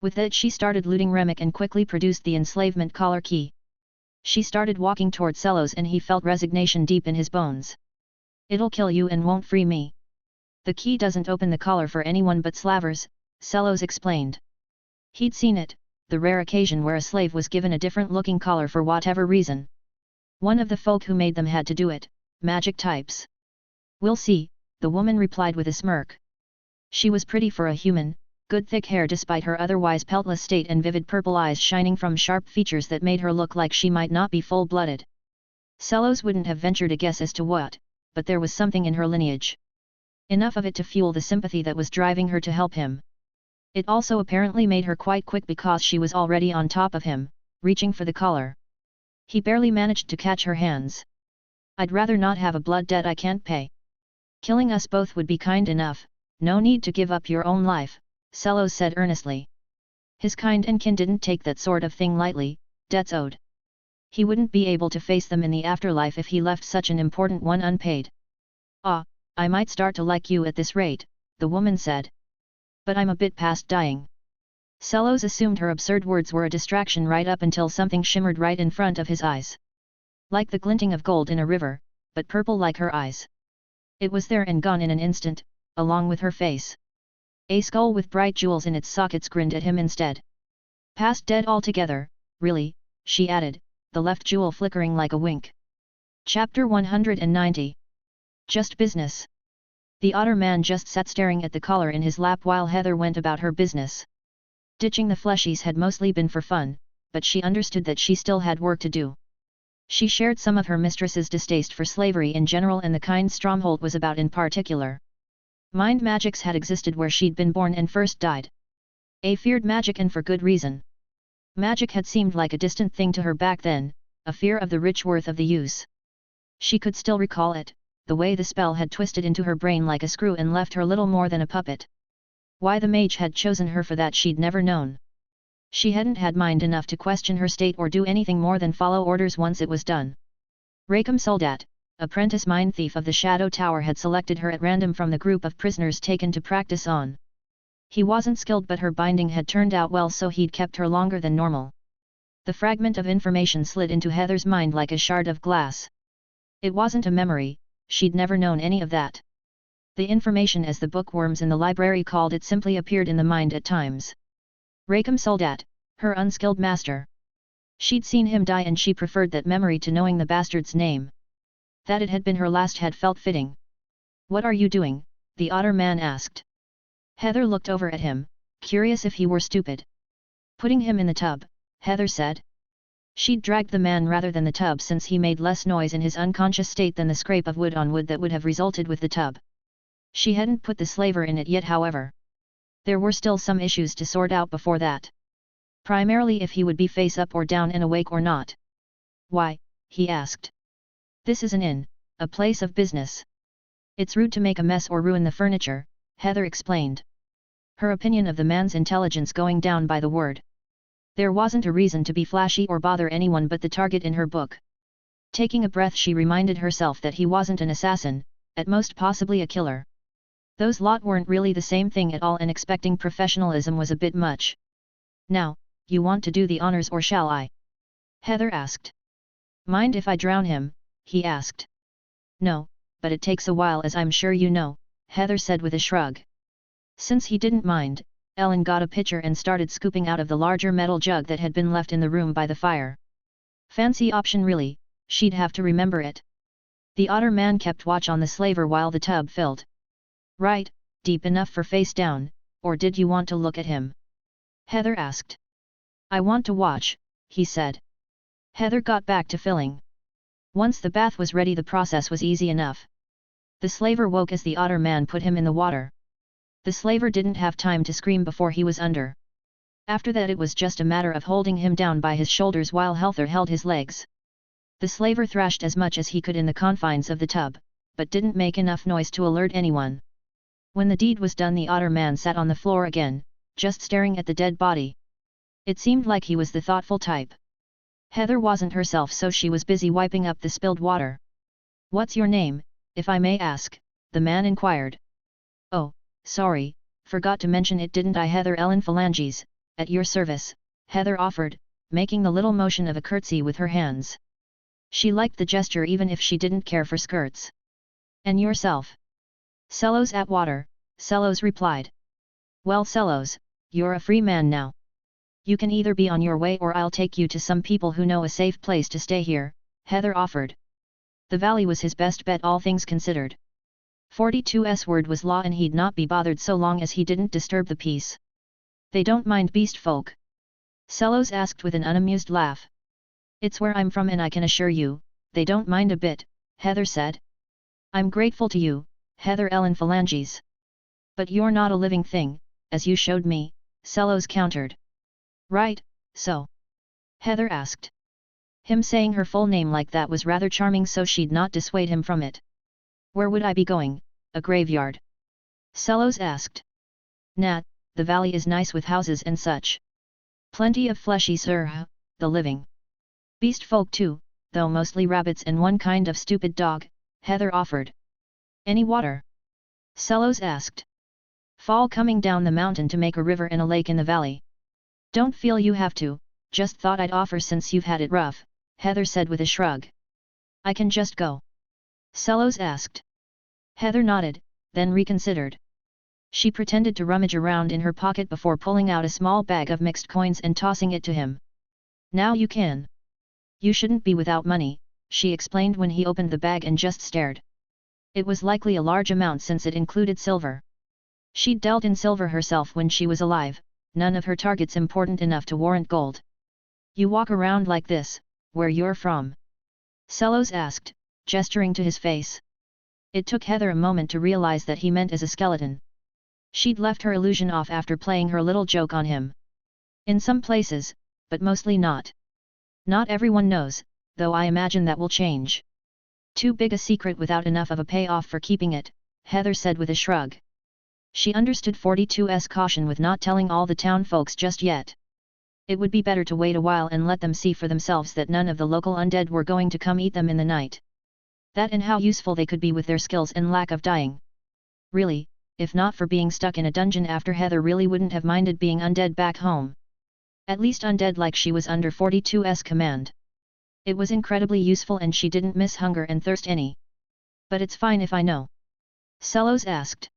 With that she started looting Remek and quickly produced the enslavement collar key. She started walking toward Sellos and he felt resignation deep in his bones. It'll kill you and won't free me. The key doesn't open the collar for anyone but slavers, Sellos explained. He'd seen it, the rare occasion where a slave was given a different-looking collar for whatever reason. One of the folk who made them had to do it, magic types. We'll see, the woman replied with a smirk. She was pretty for a human, good thick hair despite her otherwise peltless state and vivid purple eyes shining from sharp features that made her look like she might not be full-blooded. Sellos wouldn't have ventured a guess as to what, but there was something in her lineage. Enough of it to fuel the sympathy that was driving her to help him. It also apparently made her quite quick because she was already on top of him, reaching for the collar. He barely managed to catch her hands. I'd rather not have a blood debt I can't pay. Killing us both would be kind enough, no need to give up your own life, Sellos said earnestly. His kind and kin didn't take that sort of thing lightly, debts owed. He wouldn't be able to face them in the afterlife if he left such an important one unpaid. Ah, I might start to like you at this rate, the woman said. But I'm a bit past dying. Sellos assumed her absurd words were a distraction right up until something shimmered right in front of his eyes. Like the glinting of gold in a river, but purple like her eyes. It was there and gone in an instant, along with her face. A skull with bright jewels in its sockets grinned at him instead. Past dead altogether, really, she added, the left jewel flickering like a wink. Chapter 190. Just business. The otter man just sat staring at the collar in his lap while Heather went about her business. Ditching the fleshies had mostly been for fun, but she understood that she still had work to do. She shared some of her mistress's distaste for slavery in general and the kind Stromhold was about in particular. Mind magics had existed where she'd been born and first died. A feared magic and for good reason. Magic had seemed like a distant thing to her back then, a fear of the rich worth of the use. She could still recall it, the way the spell had twisted into her brain like a screw and left her little more than a puppet. Why the mage had chosen her for that she'd never known. She hadn't had mind enough to question her state or do anything more than follow orders once it was done. Rakem Soldat, apprentice mind thief of the Shadow Tower, had selected her at random from the group of prisoners taken to practice on. He wasn't skilled but her binding had turned out well so he'd kept her longer than normal. The fragment of information slid into Heather's mind like a shard of glass. It wasn't a memory, she'd never known any of that. The information, as the bookworms in the library called it, simply appeared in the mind at times. Rakem Soldat, her unskilled master. She'd seen him die and she preferred that memory to knowing the bastard's name. That it had been her last had felt fitting. What are you doing? The otter man asked. Heather looked over at him, curious if he were stupid. Putting him in the tub, Heather said. She'd dragged the man rather than the tub since he made less noise in his unconscious state than the scrape of wood on wood that would have resulted with the tub. She hadn't put the slaver in it yet, however. There were still some issues to sort out before that. Primarily if he would be face up or down and awake or not. Why? He asked. This is an inn, a place of business. It's rude to make a mess or ruin the furniture, Heather explained. Her opinion of the man's intelligence going down by the word. There wasn't a reason to be flashy or bother anyone but the target in her book. Taking a breath, she reminded herself that he wasn't an assassin, at most possibly a killer. Those lot weren't really the same thing at all, and expecting professionalism was a bit much. Now, you want to do the honors or shall I? Heather asked. Mind if I drown him? He asked. No, but it takes a while, as I'm sure you know, Heather said with a shrug. Since he didn't mind, Ellen got a pitcher and started scooping out of the larger metal jug that had been left in the room by the fire. Fancy option really, she'd have to remember it. The otter man kept watch on the slaver while the tub filled. Right, deep enough for face down, or did you want to look at him? Heather asked. I want to watch, he said. Heather got back to filling. Once the bath was ready, the process was easy enough. The slaver woke as the otter man put him in the water. The slaver didn't have time to scream before he was under. After that it was just a matter of holding him down by his shoulders while Heather held his legs. The slaver thrashed as much as he could in the confines of the tub, but didn't make enough noise to alert anyone. When the deed was done, the otter man sat on the floor again, just staring at the dead body. It seemed like he was the thoughtful type. Heather wasn't herself, so she was busy wiping up the spilled water. "What's your name, if I may ask?" the man inquired. "Oh, sorry, forgot to mention it, didn't I? Heather Ellen Phalanges, at your service," Heather offered, making the little motion of a curtsy with her hands. She liked the gesture even if she didn't care for skirts. "And yourself?" "Cellos at water," Cellos replied. "Well Cellos, you're a free man now. You can either be on your way or I'll take you to some people who know a safe place to stay here," Heather offered. The valley was his best bet, all things considered. 42's word was law and he'd not be bothered so long as he didn't disturb the peace. "They don't mind beast folk?" Cellos asked with an unamused laugh. "It's where I'm from and I can assure you, they don't mind a bit," Heather said. "I'm grateful to you, Heather Ellen Phalanges. But you're not a living thing, as you showed me," Cellos countered. "Right, so?" Heather asked. Him saying her full name like that was rather charming, so she'd not dissuade him from it. "Where would I be going, a graveyard?" Cellos asked. "Nah, the valley is nice with houses and such. Plenty of fleshy the living. Beast folk too, though mostly rabbits and one kind of stupid dog," Heather offered. "Any water?" Cellos asked. "Fall coming down the mountain to make a river and a lake in the valley. Don't feel you have to, just thought I'd offer since you've had it rough," Heather said with a shrug. "I can just go?" Cellos asked. Heather nodded, then reconsidered. She pretended to rummage around in her pocket before pulling out a small bag of mixed coins and tossing it to him. "Now you can. You shouldn't be without money," she explained when he opened the bag and just stared. It was likely a large amount since it included silver. She'd dealt in silver herself when she was alive, none of her targets important enough to warrant gold. "You walk around like this, where you're from?" Cellos asked, gesturing to his face. It took Heather a moment to realize that he meant as a skeleton. She'd left her illusion off after playing her little joke on him. "In some places, but mostly not. Not everyone knows, though I imagine that will change." "Too big a secret without enough of a payoff for keeping it," Heather said with a shrug. She understood 42's caution with not telling all the town folks just yet. It would be better to wait a while and let them see for themselves that none of the local undead were going to come eat them in the night. That and how useful they could be with their skills and lack of dying. Really, if not for being stuck in a dungeon after, Heather really wouldn't have minded being undead back home. At least undead like she was under 42's command. It was incredibly useful and she didn't miss hunger and thirst any. "But it's fine if I know?" Cellos asked.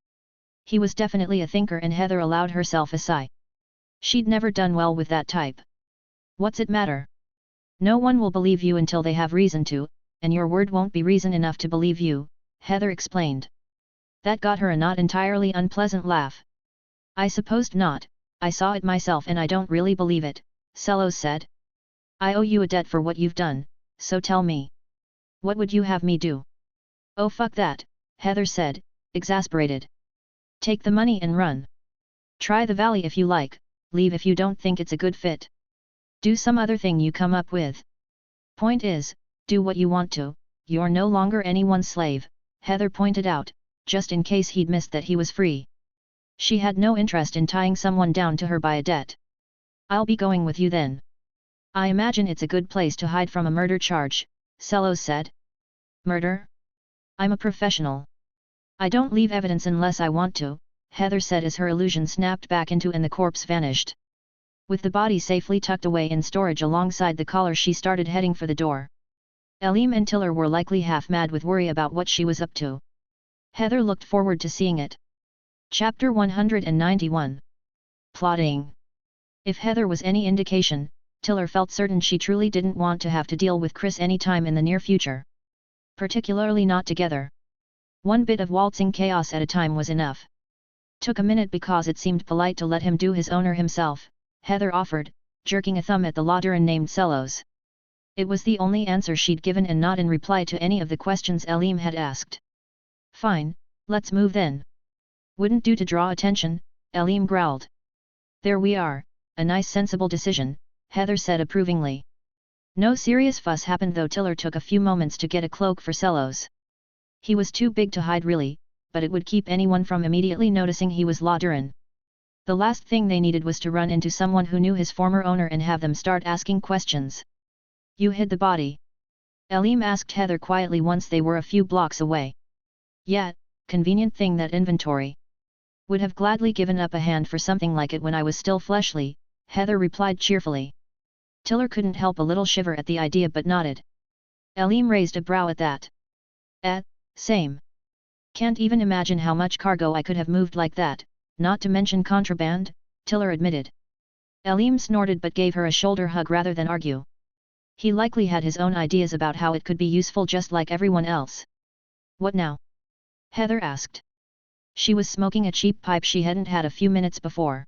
He was definitely a thinker and Heather allowed herself a sigh. She'd never done well with that type. "What's it matter? No one will believe you until they have reason to, and your word won't be reason enough to believe you," Heather explained. That got her a not entirely unpleasant laugh. "I supposed not, I saw it myself and I don't really believe it," Cellos said. "I owe you a debt for what you've done, so tell me. What would you have me do?" "Oh fuck that," Heather said, exasperated. "Take the money and run. Try the valley if you like, leave if you don't think it's a good fit. Do some other thing you come up with. Point is, do what you want to, you're no longer anyone's slave," Heather pointed out, just in case he'd missed that he was free. She had no interest in tying someone down to her by a debt. "I'll be going with you then. I imagine it's a good place to hide from a murder charge," Cellos said. "Murder? I'm a professional. I don't leave evidence unless I want to," Heather said as her illusion snapped back into and the corpse vanished. With the body safely tucked away in storage alongside the collar, she started heading for the door. Elim and Tiller were likely half mad with worry about what she was up to. Heather looked forward to seeing it. Chapter 191. Plotting. If Heather was any indication, Tiller felt certain she truly didn't want to have to deal with Chris any time in the near future. Particularly not together. One bit of waltzing chaos at a time was enough. Took a minute because it seemed polite to let him do his owner himself, Heather offered, jerking a thumb at the Lauderan named Sellos. It was the only answer she'd given and not in reply to any of the questions Elim had asked. Fine, let's move then. Wouldn't do to draw attention, Elim growled. There we are, a nice sensible decision, Heather said approvingly. No serious fuss happened though. Tiller took a few moments to get a cloak for Sellos. He was too big to hide really, but it would keep anyone from immediately noticing he was Lauderan. The last thing they needed was to run into someone who knew his former owner and have them start asking questions. You hid the body? Elim asked Heather quietly once they were a few blocks away. Yeah, convenient thing that inventory. Would have gladly given up a hand for something like it when I was still fleshly, Heather replied cheerfully. Tiller couldn't help a little shiver at the idea but nodded. Elim raised a brow at that. Same. Can't even imagine how much cargo I could have moved like that, not to mention contraband, Tiller admitted. Elim snorted but gave her a shoulder hug rather than argue. He likely had his own ideas about how it could be useful just like everyone else. What now? Heather asked. She was smoking a cheap pipe she hadn't had a few minutes before.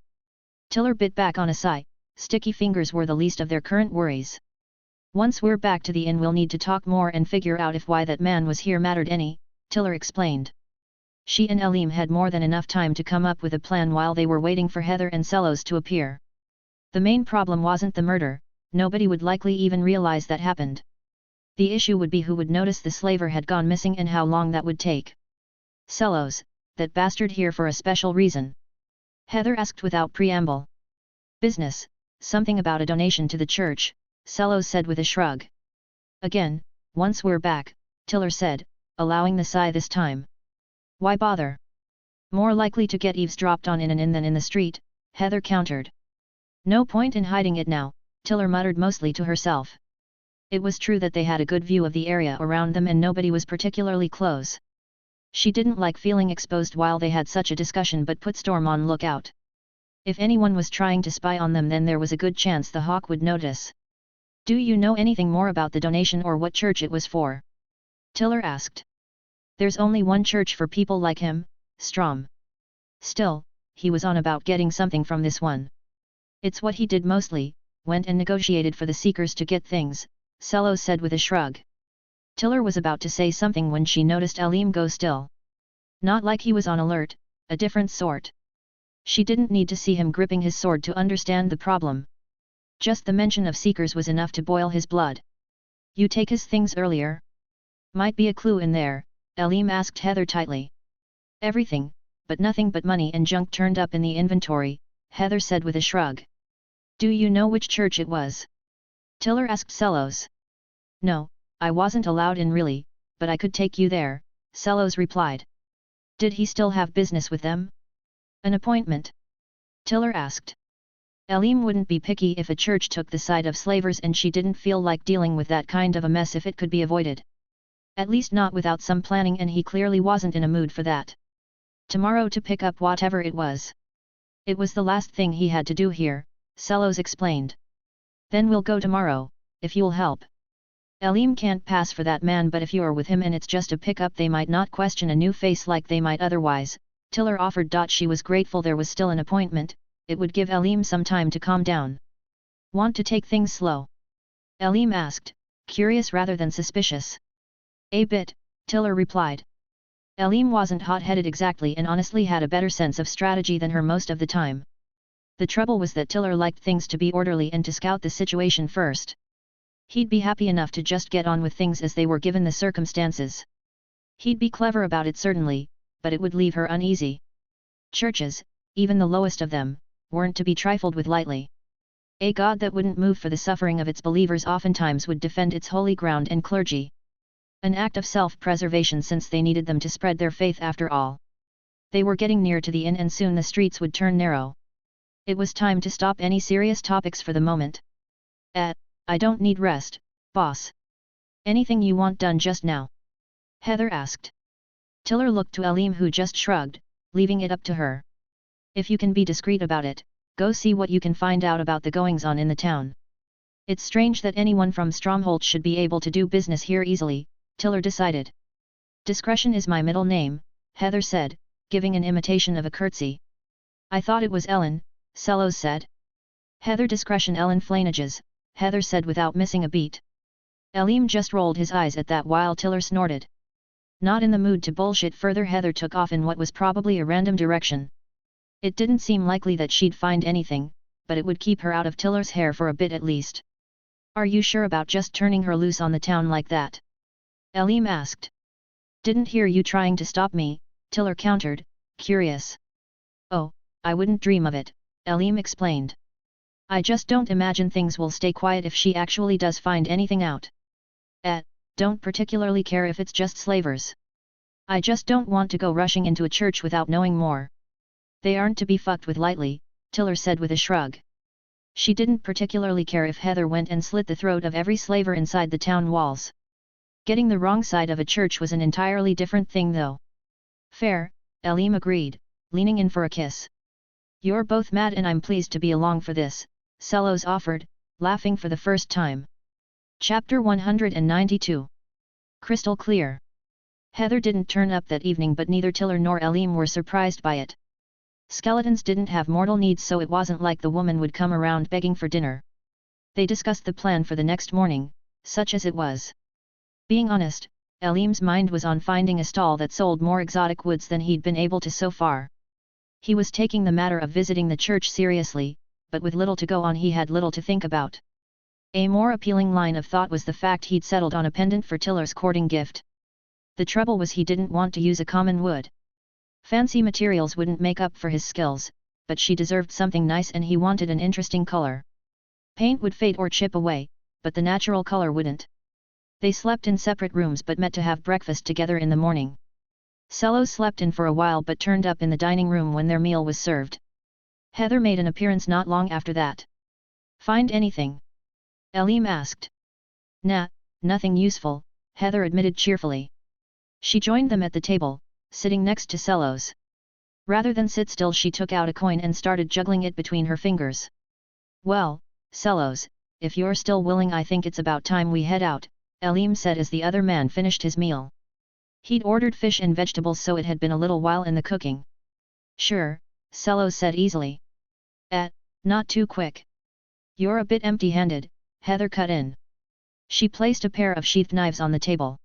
Tiller bit back on a sigh. Sticky fingers were the least of their current worries. Once we're back to the inn we'll need to talk more and figure out if why that man was here mattered any, Tiller explained. She and Elim had more than enough time to come up with a plan while they were waiting for Heather and Sellos to appear. The main problem wasn't the murder, nobody would likely even realize that happened. The issue would be who would notice the slaver had gone missing and how long that would take. Sellos, that bastard here for a special reason? Heather asked without preamble. Business, something about a donation to the church, Sellos said with a shrug. Again, once we're back, Tiller said, allowing the sigh this time. Why bother? More likely to get eavesdropped on in an inn than in the street, Heather countered. No point in hiding it now, Tiller muttered mostly to herself. It was true that they had a good view of the area around them and nobody was particularly close. She didn't like feeling exposed while they had such a discussion but put Storm on lookout. If anyone was trying to spy on them then there was a good chance the hawk would notice. Do you know anything more about the donation or what church it was for? Tiller asked. There's only one church for people like him, Strom. Still, he was on about getting something from this one. It's what he did mostly, went and negotiated for the seekers to get things, Sellos said with a shrug. Tiller was about to say something when she noticed Elim go still. Not like he was on alert, a different sort. She didn't need to see him gripping his sword to understand the problem. Just the mention of seekers was enough to boil his blood. You take his things earlier? Might be a clue in there, Elim asked Heather tightly. Everything, but nothing but money and junk turned up in the inventory, Heather said with a shrug. Do you know which church it was? Tiller asked Sellos. No, I wasn't allowed in really, but I could take you there, Sellos replied. Did he still have business with them? An appointment? Tiller asked. Elim wouldn't be picky if a church took the side of slavers and she didn't feel like dealing with that kind of a mess if it could be avoided. At least not without some planning and he clearly wasn't in a mood for that. Tomorrow to pick up whatever it was. It was the last thing he had to do here, Sellos explained. Then we'll go tomorrow, if you'll help. Elim can't pass for that man but if you're with him and it's just a pickup they might not question a new face like they might otherwise, Tiller offered. She was grateful there was still an appointment, it would give Elim some time to calm down. Want to take things slow? Elim asked, curious rather than suspicious. A bit, Tiller replied. Elim wasn't hot-headed exactly and honestly had a better sense of strategy than her most of the time. The trouble was that Tiller liked things to be orderly and to scout the situation first. He'd be happy enough to just get on with things as they were given the circumstances. He'd be clever about it certainly, but it would leave her uneasy. Churches, even the lowest of them, weren't to be trifled with lightly. A God that wouldn't move for the suffering of its believers oftentimes would defend its holy ground and clergy. An act of self-preservation since they needed them to spread their faith after all. They were getting near to the inn and soon the streets would turn narrow. It was time to stop any serious topics for the moment. I don't need rest, boss. Anything you want done just now? Heather asked. Tiller looked to Elim who just shrugged, leaving it up to her. If you can be discreet about it, go see what you can find out about the goings-on in the town. It's strange that anyone from Stromholt should be able to do business here easily, Tiller decided. Discretion is my middle name, Heather said, giving an imitation of a curtsy. I thought it was Ellen, Sellos said. Heather discretion Ellen Flanages, Heather said without missing a beat. Elim just rolled his eyes at that while Tiller snorted. Not in the mood to bullshit further, Heather took off in what was probably a random direction. It didn't seem likely that she'd find anything, but it would keep her out of Tiller's hair for a bit at least. Are you sure about just turning her loose on the town like that? Elim asked. Didn't hear you trying to stop me, Tiller countered, curious. Oh, I wouldn't dream of it, Elim explained. I just don't imagine things will stay quiet if she actually does find anything out. Don't particularly care if it's just slavers. I just don't want to go rushing into a church without knowing more. They aren't to be fucked with lightly, Tiller said with a shrug. She didn't particularly care if Heather went and slit the throat of every slaver inside the town walls. Getting the wrong side of a church was an entirely different thing though. Fair, Elim agreed, leaning in for a kiss. You're both mad and I'm pleased to be along for this, Sellows offered, laughing for the first time. Chapter 192. Crystal clear. Heather didn't turn up that evening, but neither Tiller nor Elim were surprised by it. Skeletons didn't have mortal needs, so it wasn't like the woman would come around begging for dinner. They discussed the plan for the next morning, such as it was. Being honest, Elim's mind was on finding a stall that sold more exotic woods than he'd been able to so far. He was taking the matter of visiting the church seriously, but with little to go on he had little to think about. A more appealing line of thought was the fact he'd settled on a pendant for Tiller's courting gift. The trouble was he didn't want to use a common wood. Fancy materials wouldn't make up for his skills, but she deserved something nice and he wanted an interesting color. Paint would fade or chip away, but the natural color wouldn't. They slept in separate rooms but met to have breakfast together in the morning. Sellows slept in for a while but turned up in the dining room when their meal was served. Heather made an appearance not long after that. Find anything? Elim asked. Nah, nothing useful, Heather admitted cheerfully. She joined them at the table, sitting next to Sellows. Rather than sit still, she took out a coin and started juggling it between her fingers. Well, Sellows, if you're still willing, I think it's about time we head out, Elim said as the other man finished his meal. He'd ordered fish and vegetables, so it had been a little while in the cooking. Sure, Sellows said easily. Not too quick. You're a bit empty-handed, Heather cut in. She placed a pair of sheathed knives on the table.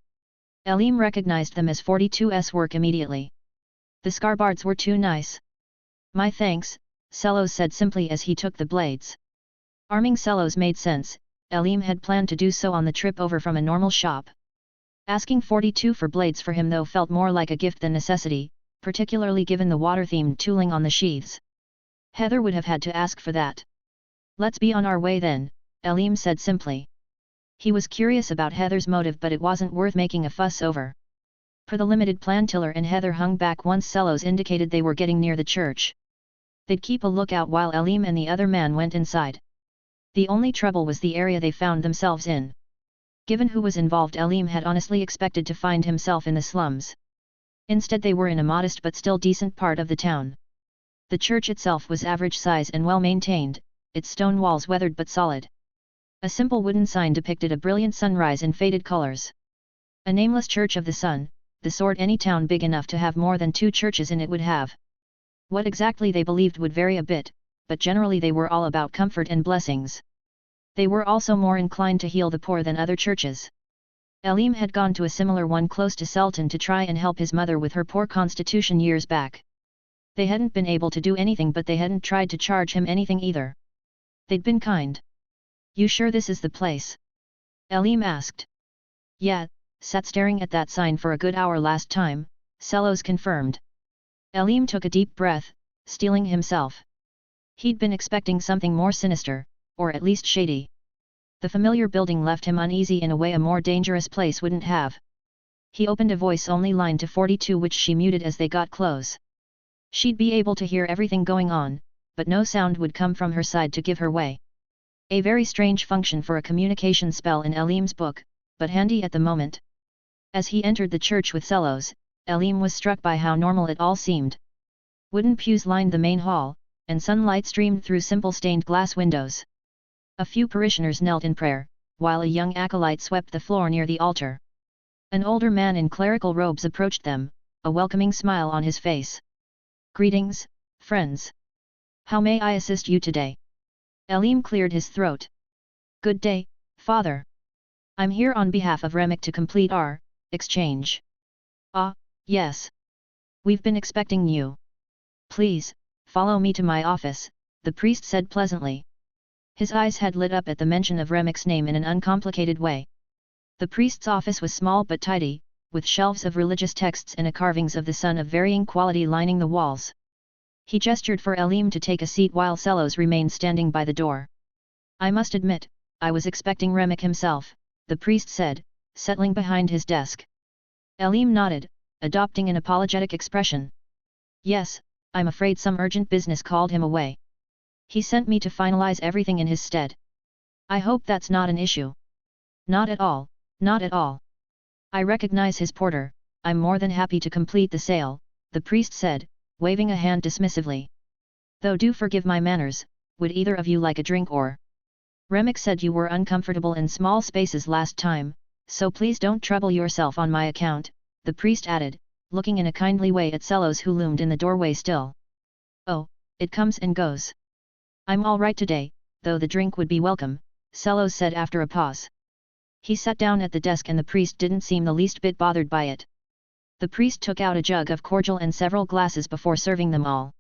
Elim recognized them as 42's work immediately. The scarbards were too nice. My thanks, Sellows said simply as he took the blades. Arming Sellows made sense. Elim had planned to do so on the trip over from a normal shop. Asking 42 for blades for him though felt more like a gift than necessity, particularly given the water-themed tooling on the sheaths. Heather would have had to ask for that. Let's be on our way then, Elim said simply. He was curious about Heather's motive, but it wasn't worth making a fuss over. Per the limited plan, Tiller and Heather hung back once Sellows indicated they were getting near the church. They'd keep a lookout while Elim and the other man went inside. The only trouble was the area they found themselves in. Given who was involved, Elim had honestly expected to find himself in the slums. Instead they were in a modest but still decent part of the town. The church itself was average size and well maintained, its stone walls weathered but solid. A simple wooden sign depicted a brilliant sunrise in faded colors. A nameless Church of the Sun, the sort any town big enough to have more than 2 churches in it would have. What exactly they believed would vary a bit, but generally they were all about comfort and blessings. They were also more inclined to heal the poor than other churches. Elim had gone to a similar one close to Sultan to try and help his mother with her poor constitution years back. They hadn't been able to do anything, but they hadn't tried to charge him anything either. They'd been kind. You sure this is the place? Elim asked. Yeah, sat staring at that sign for a good hour last time, Sellows confirmed. Elim took a deep breath, steeling himself. He'd been expecting something more sinister, or at least shady. The familiar building left him uneasy in a way a more dangerous place wouldn't have. He opened a voice-only line to 42, which she muted as they got close. She'd be able to hear everything going on, but no sound would come from her side to give her way. A very strange function for a communication spell in Elim's book, but handy at the moment. As he entered the church with Sellows, Elim was struck by how normal it all seemed. Wooden pews lined the main hall, and sunlight streamed through simple stained glass windows. A few parishioners knelt in prayer, while a young acolyte swept the floor near the altar. An older man in clerical robes approached them, a welcoming smile on his face. Greetings, friends. How may I assist you today? Elim cleared his throat. Good day, father. I'm here on behalf of Remek to complete our exchange. Ah, yes. We've been expecting you. Please, follow me to my office, the priest said pleasantly. His eyes had lit up at the mention of Remek's name in an uncomplicated way. The priest's office was small but tidy, with shelves of religious texts and carvings of the sun of varying quality lining the walls. He gestured for Elim to take a seat while Selos remained standing by the door. I must admit, I was expecting Remek himself, the priest said, settling behind his desk. Elim nodded, adopting an apologetic expression. Yes, I'm afraid some urgent business called him away. He sent me to finalize everything in his stead. I hope that's not an issue. Not at all, not at all. I recognize his porter, I'm more than happy to complete the sale, the priest said, waving a hand dismissively. Though do forgive my manners, would either of you like a drink or? Remek said you were uncomfortable in small spaces last time, so please don't trouble yourself on my account, the priest added, looking in a kindly way at Selos who loomed in the doorway still. Oh, it comes and goes. I'm all right today, though the drink would be welcome, Selos said after a pause. He sat down at the desk and the priest didn't seem the least bit bothered by it. The priest took out a jug of cordial and several glasses before serving them all.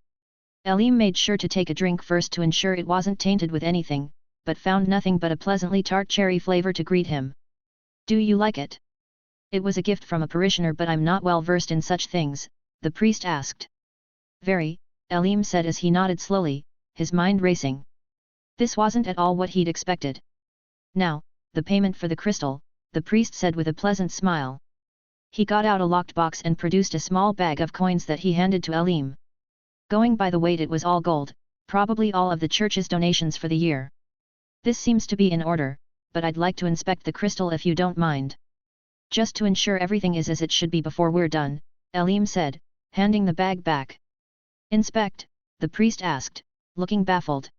Elim made sure to take a drink first to ensure it wasn't tainted with anything, but found nothing but a pleasantly tart cherry flavor to greet him. Do you like it? It was a gift from a parishioner but I'm not well versed in such things, the priest asked. Very, Elim said as he nodded slowly, his mind racing. This wasn't at all what he'd expected. Now, the payment for the crystal, the priest said with a pleasant smile. He got out a locked box and produced a small bag of coins that he handed to Elim. Going by the weight it was all gold, probably all of the church's donations for the year. This seems to be in order, but I'd like to inspect the crystal if you don't mind. Just to ensure everything is as it should be before we're done, Elim said, handing the bag back. Inspect? The priest asked, looking baffled.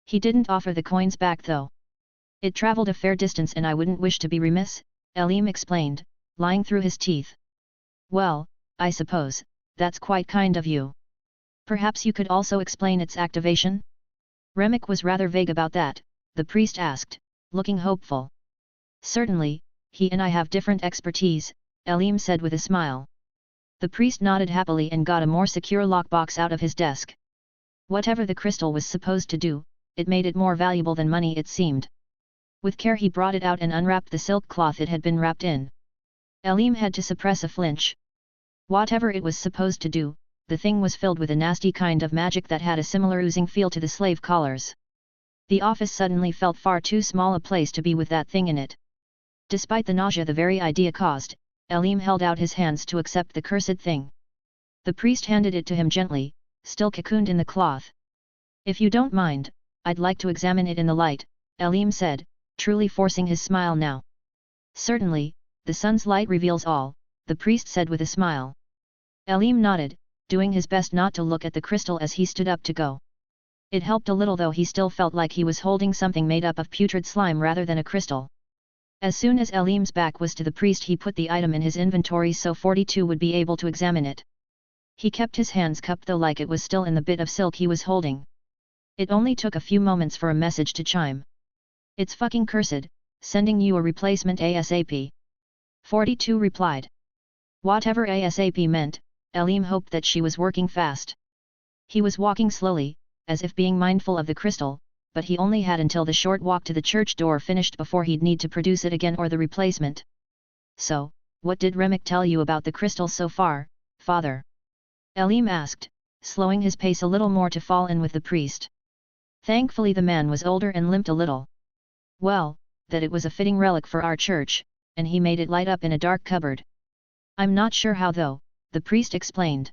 He didn't offer the coins back though. It traveled a fair distance and I wouldn't wish to be remiss, Elim explained, lying through his teeth. Well, I suppose, that's quite kind of you. Perhaps you could also explain its activation? Remek was rather vague about that, the priest asked, looking hopeful. Certainly, he and I have different expertise, Elim said with a smile. The priest nodded happily and got a more secure lockbox out of his desk. Whatever the crystal was supposed to do, it made it more valuable than money it seemed. With care he brought it out and unwrapped the silk cloth it had been wrapped in. Elim had to suppress a flinch. Whatever it was supposed to do, the thing was filled with a nasty kind of magic that had a similar oozing feel to the slave collars. The office suddenly felt far too small a place to be with that thing in it. Despite the nausea the very idea caused, Elim held out his hands to accept the cursed thing. The priest handed it to him gently, still cocooned in the cloth. If you don't mind, I'd like to examine it in the light, Elim said, truly forcing his smile now. Certainly, the sun's light reveals all, the priest said with a smile. Elim nodded, doing his best not to look at the crystal as he stood up to go. It helped a little though he still felt like he was holding something made up of putrid slime rather than a crystal. As soon as Elim's back was to the priest he put the item in his inventory so 42 would be able to examine it. He kept his hands cupped though like it was still in the bit of silk he was holding. It only took a few moments for a message to chime. It's fucking cursed, sending you a replacement ASAP. 42 replied. Whatever ASAP meant, Elim hoped that she was working fast. He was walking slowly, as if being mindful of the crystal, but he only had until the short walk to the church door finished before he'd need to produce it again or the replacement. So, what did Remek tell you about the crystal so far, father? Elim asked, slowing his pace a little more to fall in with the priest. Thankfully the man was older and limped a little. Well, that it was a fitting relic for our church, and he made it light up in a dark cupboard. I'm not sure how though, the priest explained.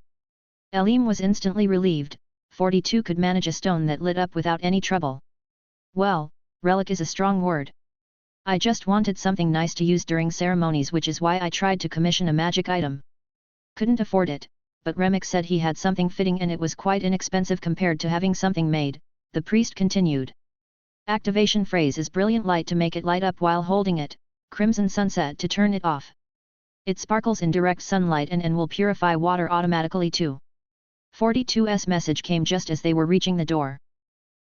Elim was instantly relieved, 42 could manage a stone that lit up without any trouble. Well, relic is a strong word. I just wanted something nice to use during ceremonies which is why I tried to commission a magic item. Couldn't afford it, but Remek said he had something fitting and it was quite inexpensive compared to having something made, the priest continued. Activation phrase is brilliant light to make it light up while holding it, crimson sunset to turn it off. It sparkles in direct sunlight and will purify water automatically too. 42's message came just as they were reaching the door.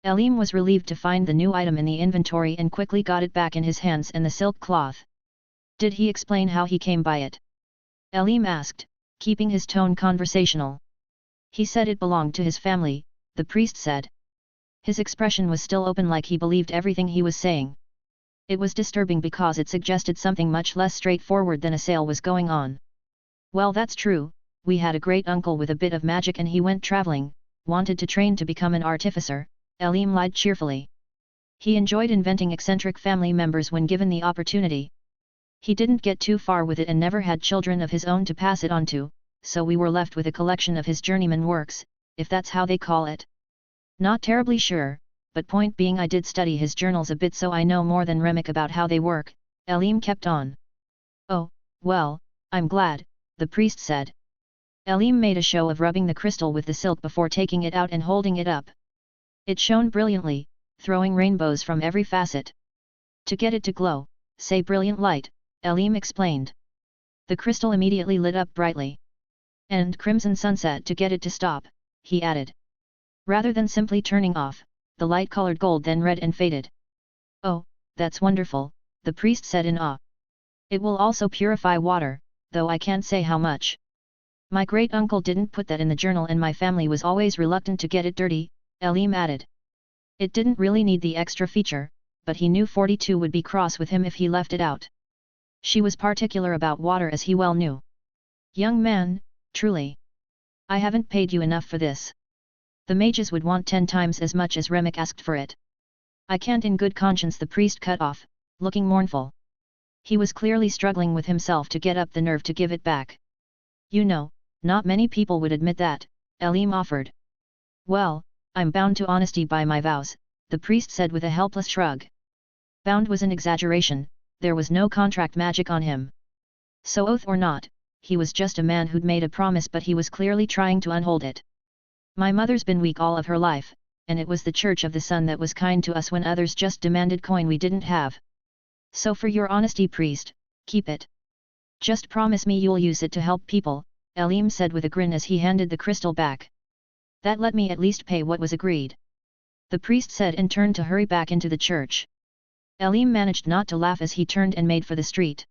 Eern was relieved to find the new item in the inventory and quickly got it back in his hands and the silk cloth. Did he explain how he came by it? Eern asked, keeping his tone conversational. He said it belonged to his family, the priest said. His expression was still open, like he believed everything he was saying. It was disturbing because it suggested something much less straightforward than a sale was going on. Well, that's true, we had a great uncle with a bit of magic and he went traveling, wanted to train to become an artificer, Eern lied cheerfully. He enjoyed inventing eccentric family members when given the opportunity. He didn't get too far with it and never had children of his own to pass it on to, so we were left with a collection of his journeyman works, if that's how they call it. Not terribly sure, but point being I did study his journals a bit, so I know more than Remick about how they work, Eern kept on. Oh, well, I'm glad, the priest said. Eern made a show of rubbing the crystal with the silk before taking it out and holding it up. It shone brilliantly, throwing rainbows from every facet. To get it to glow, say brilliant light, Eern explained. The crystal immediately lit up brightly. And crimson sunset to get it to stop, he added. Rather than simply turning off, the light colored gold then red and faded. Oh, that's wonderful, the priest said in awe. It will also purify water, though I can't say how much. My great-uncle didn't put that in the journal and my family was always reluctant to get it dirty, Eern added. It didn't really need the extra feature, but he knew 42 would be cross with him if he left it out. She was particular about water, as he well knew. Young man, truly. I haven't paid you enough for this. The mages would want 10 times as much as Remick asked for it. I can't in good conscience, the priest cut off, looking mournful. He was clearly struggling with himself to get up the nerve to give it back. You know, not many people would admit that, Eern offered. Well, I'm bound to honesty by my vows, the priest said with a helpless shrug. Bound was an exaggeration, there was no contract magic on him. So oath or not, he was just a man who'd made a promise, but he was clearly trying to unhold it. My mother's been weak all of her life, and it was the Church of the Sun that was kind to us when others just demanded coin we didn't have. So for your honesty, priest, keep it. Just promise me you'll use it to help people, Eern said with a grin as he handed the crystal back. That let me at least pay what was agreed. The priest said and turned to hurry back into the church. Eern managed not to laugh as he turned and made for the street.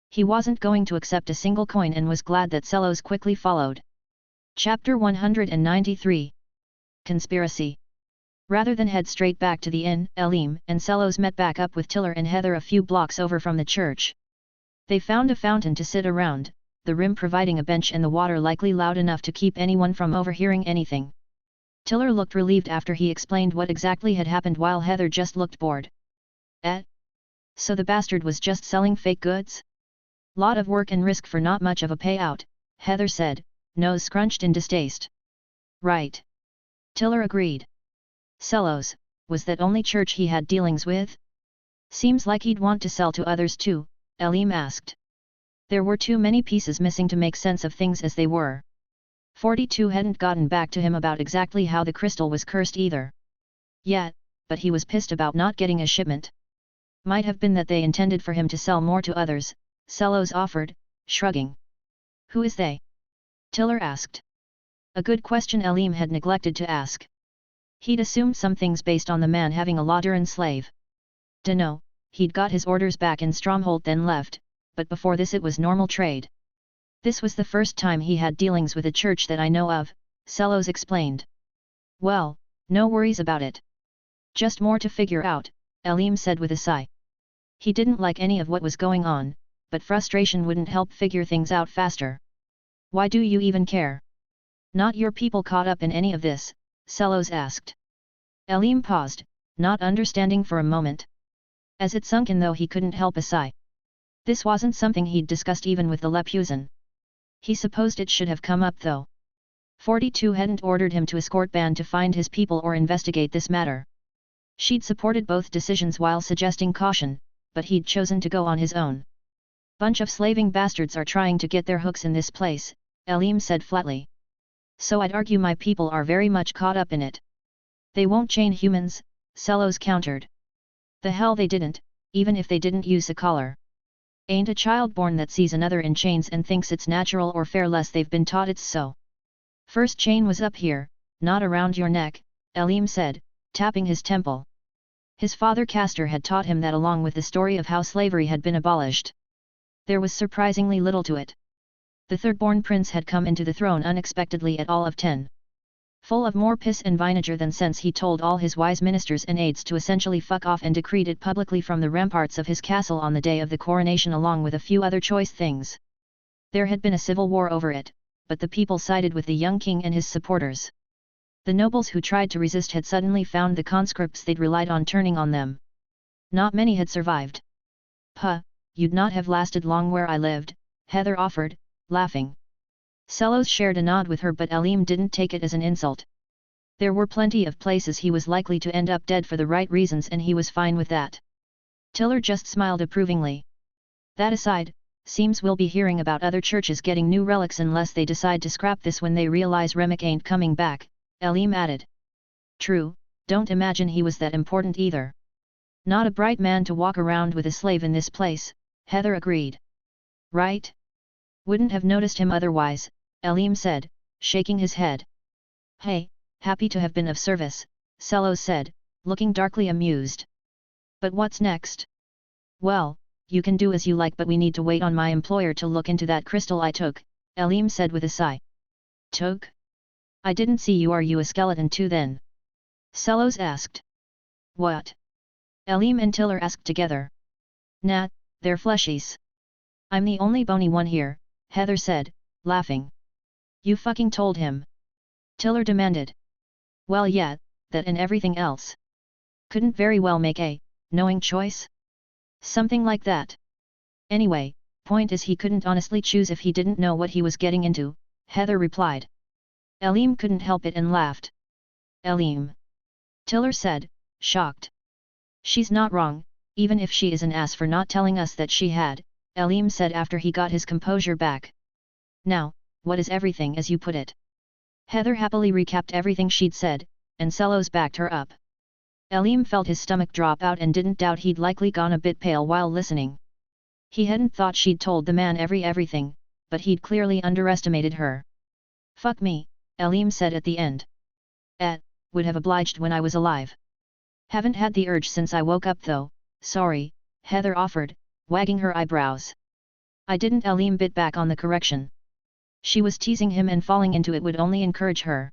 He wasn't going to accept a single coin and was glad that Sellos quickly followed. Chapter 193. Conspiracy. Rather than head straight back to the inn, Eern and Sellos met back up with Tiller and Heather a few blocks over from the church. They found a fountain to sit around, the rim providing a bench and the water likely loud enough to keep anyone from overhearing anything. Tiller looked relieved after he explained what exactly had happened, while Heather just looked bored. So the bastard was just selling fake goods? Lot of work and risk for not much of a payout, Heather said, nose scrunched in distaste. Right. Tiller agreed. Sellos, was that only church he had dealings with? Seems like he'd want to sell to others too, Eern asked. There were too many pieces missing to make sense of things as they were. 42 hadn't gotten back to him about exactly how the crystal was cursed either. Yet, but he was pissed about not getting a shipment. Might have been that they intended for him to sell more to others, Sellos offered, shrugging. Who is they? Tiller asked. A good question Eern had neglected to ask. He'd assumed some things based on the man having a Lauteran slave. Dunno, he'd got his orders back in Stromholt then left, but before this it was normal trade. This was the first time he had dealings with a church that I know of, Sellos explained. Well, no worries about it. Just more to figure out, Eern said with a sigh. He didn't like any of what was going on, but frustration wouldn't help figure things out faster. Why do you even care? Not your people caught up in any of this, Sellos asked. Eern paused, not understanding for a moment. As it sunk in though, he couldn't help a sigh. This wasn't something he'd discussed even with the Lepusan. He supposed it should have come up though. 42 hadn't ordered him to escort Band to find his people or investigate this matter. She'd supported both decisions while suggesting caution, but he'd chosen to go on his own. Bunch of slaving bastards are trying to get their hooks in this place, Eern said flatly. So I'd argue my people are very much caught up in it. They won't chain humans, Sellos countered. The hell they didn't, even if they didn't use a collar. Ain't a child born that sees another in chains and thinks it's natural or fair less they've been taught it's so. First chain was up here, not around your neck, Eern said, tapping his temple. His father Castor had taught him that, along with the story of how slavery had been abolished. There was surprisingly little to it. The third-born prince had come into the throne unexpectedly at all of 10. Full of more piss and vinegar than sense, he told all his wise ministers and aides to essentially fuck off and decreed it publicly from the ramparts of his castle on the day of the coronation, along with a few other choice things. There had been a civil war over it, but the people sided with the young king and his supporters. The nobles who tried to resist had suddenly found the conscripts they'd relied on turning on them. Not many had survived. "Puh, you'd not have lasted long where I lived," Heather offered, laughing. Sellos shared a nod with her, but Eern didn't take it as an insult. There were plenty of places he was likely to end up dead for the right reasons, and he was fine with that. Tiller just smiled approvingly. "That aside, seems we'll be hearing about other churches getting new relics unless they decide to scrap this when they realize Remick ain't coming back," Eern added. "True, don't imagine he was that important either. Not a bright man to walk around with a slave in this place," Heather agreed. "Right? Wouldn't have noticed him otherwise," Eern said, shaking his head. "Hey, happy to have been of service," Sellos said, looking darkly amused. "But what's next?" "Well, you can do as you like, but we need to wait on my employer to look into that crystal I took," Eern said with a sigh. "Took? I didn't see you. Are you a skeleton too then?" Sellos asked. "What?" Eern and Tiller asked together. "Nah, they're fleshies. I'm the only bony one here," Heather said, laughing. "You fucking told him?" Tiller demanded. "Well yeah, that and everything else. Couldn't very well make a knowing choice? Something like that. Anyway, point is he couldn't honestly choose if he didn't know what he was getting into," Heather replied. Eern couldn't help it and laughed. "Eern," Tiller said, shocked. "She's not wrong, even if she is an ass for not telling us that she had," Eern said after he got his composure back. "Now, what is everything as you put it?" Heather happily recapped everything she'd said, and Sellos backed her up. Eern felt his stomach drop out and didn't doubt he'd likely gone a bit pale while listening. He hadn't thought she'd told the man everything, but he'd clearly underestimated her. "Fuck me," Eern said at the end. Would have obliged when I was alive. Haven't had the urge since I woke up though, sorry," Heather offered, wagging her eyebrows. "I didn't." Eern bit back on the correction. She was teasing him, and falling into it would only encourage her.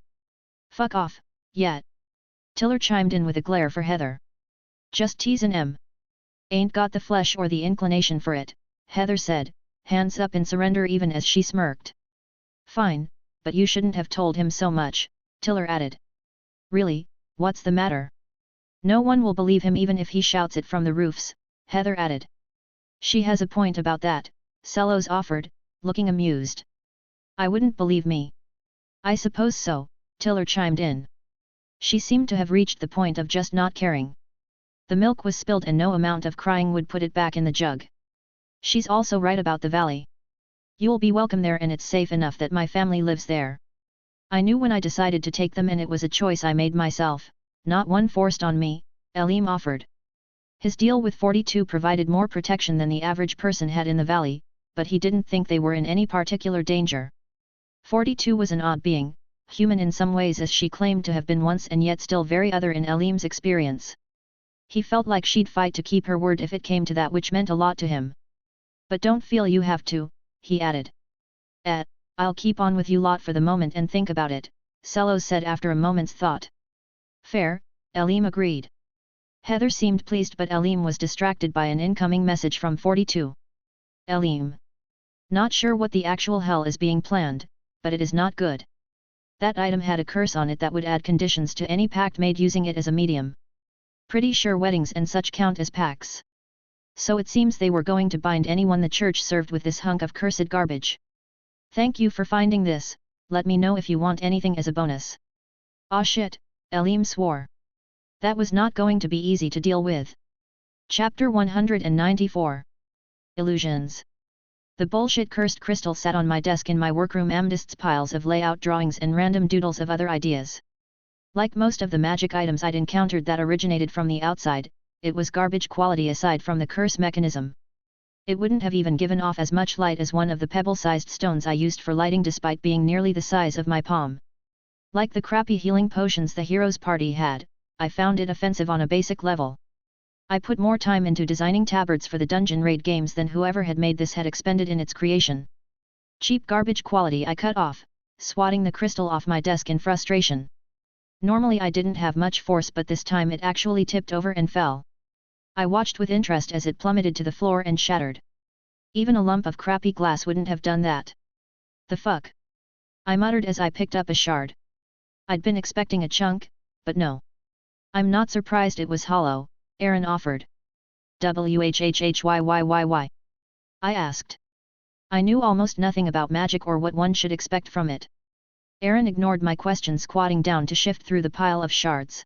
"Fuck off, yet," Tiller chimed in with a glare for Heather. "Just teasin' em. Ain't got the flesh or the inclination for it," Heather said, hands up in surrender even as she smirked. "Fine, but you shouldn't have told him so much," Tiller added. "Really, what's the matter?" "No one will believe him even if he shouts it from the roofs," Heather added. "She has a point about that," Sellos offered, looking amused. "I wouldn't believe me." "I suppose so," Tiller chimed in. She seemed to have reached the point of just not caring. The milk was spilled and no amount of crying would put it back in the jug. "She's also right about the valley. You'll be welcome there, and it's safe enough that my family lives there. I knew when I decided to take them, and it was a choice I made myself, not one forced on me," Eern offered. His deal with 42 provided more protection than the average person had in the valley, but he didn't think they were in any particular danger. 42 was an odd being, human in some ways as she claimed to have been once, and yet still very other in Eern's experience. He felt like she'd fight to keep her word if it came to that, which meant a lot to him. "But don't feel you have to," he added. I'll keep on with you lot for the moment and think about it," Sellos said after a moment's thought. "Fair," Eern agreed. Heather seemed pleased, but Eern was distracted by an incoming message from 42. "Eern. Not sure what the actual hell is being planned, but it is not good. That item had a curse on it that would add conditions to any pact made using it as a medium. Pretty sure weddings and such count as pacts. So it seems they were going to bind anyone the church served with this hunk of cursed garbage. Thank you for finding this, let me know if you want anything as a bonus." "Aw shit," Eern swore. That was not going to be easy to deal with. Chapter 194. Illusions. The bullshit cursed crystal sat on my desk in my workroom amidst piles of layout drawings and random doodles of other ideas. Like most of the magic items I'd encountered that originated from the outside, it was garbage quality aside from the curse mechanism. It wouldn't have even given off as much light as one of the pebble-sized stones I used for lighting, despite being nearly the size of my palm. Like the crappy healing potions the hero's party had, I found it offensive on a basic level. I put more time into designing tabards for the dungeon raid games than whoever had made this had expended in its creation. Cheap garbage quality, I cut off, swatting the crystal off my desk in frustration. Normally I didn't have much force, but this time it actually tipped over and fell. I watched with interest as it plummeted to the floor and shattered. Even a lump of crappy glass wouldn't have done that. The fuck? I muttered as I picked up a shard. I'd been expecting a chunk, but no. I'm not surprised it was hollow, Eern offered. Whhhyyy? I asked. I knew almost nothing about magic or what one should expect from it. Eern ignored my question, squatting down to shift through the pile of shards.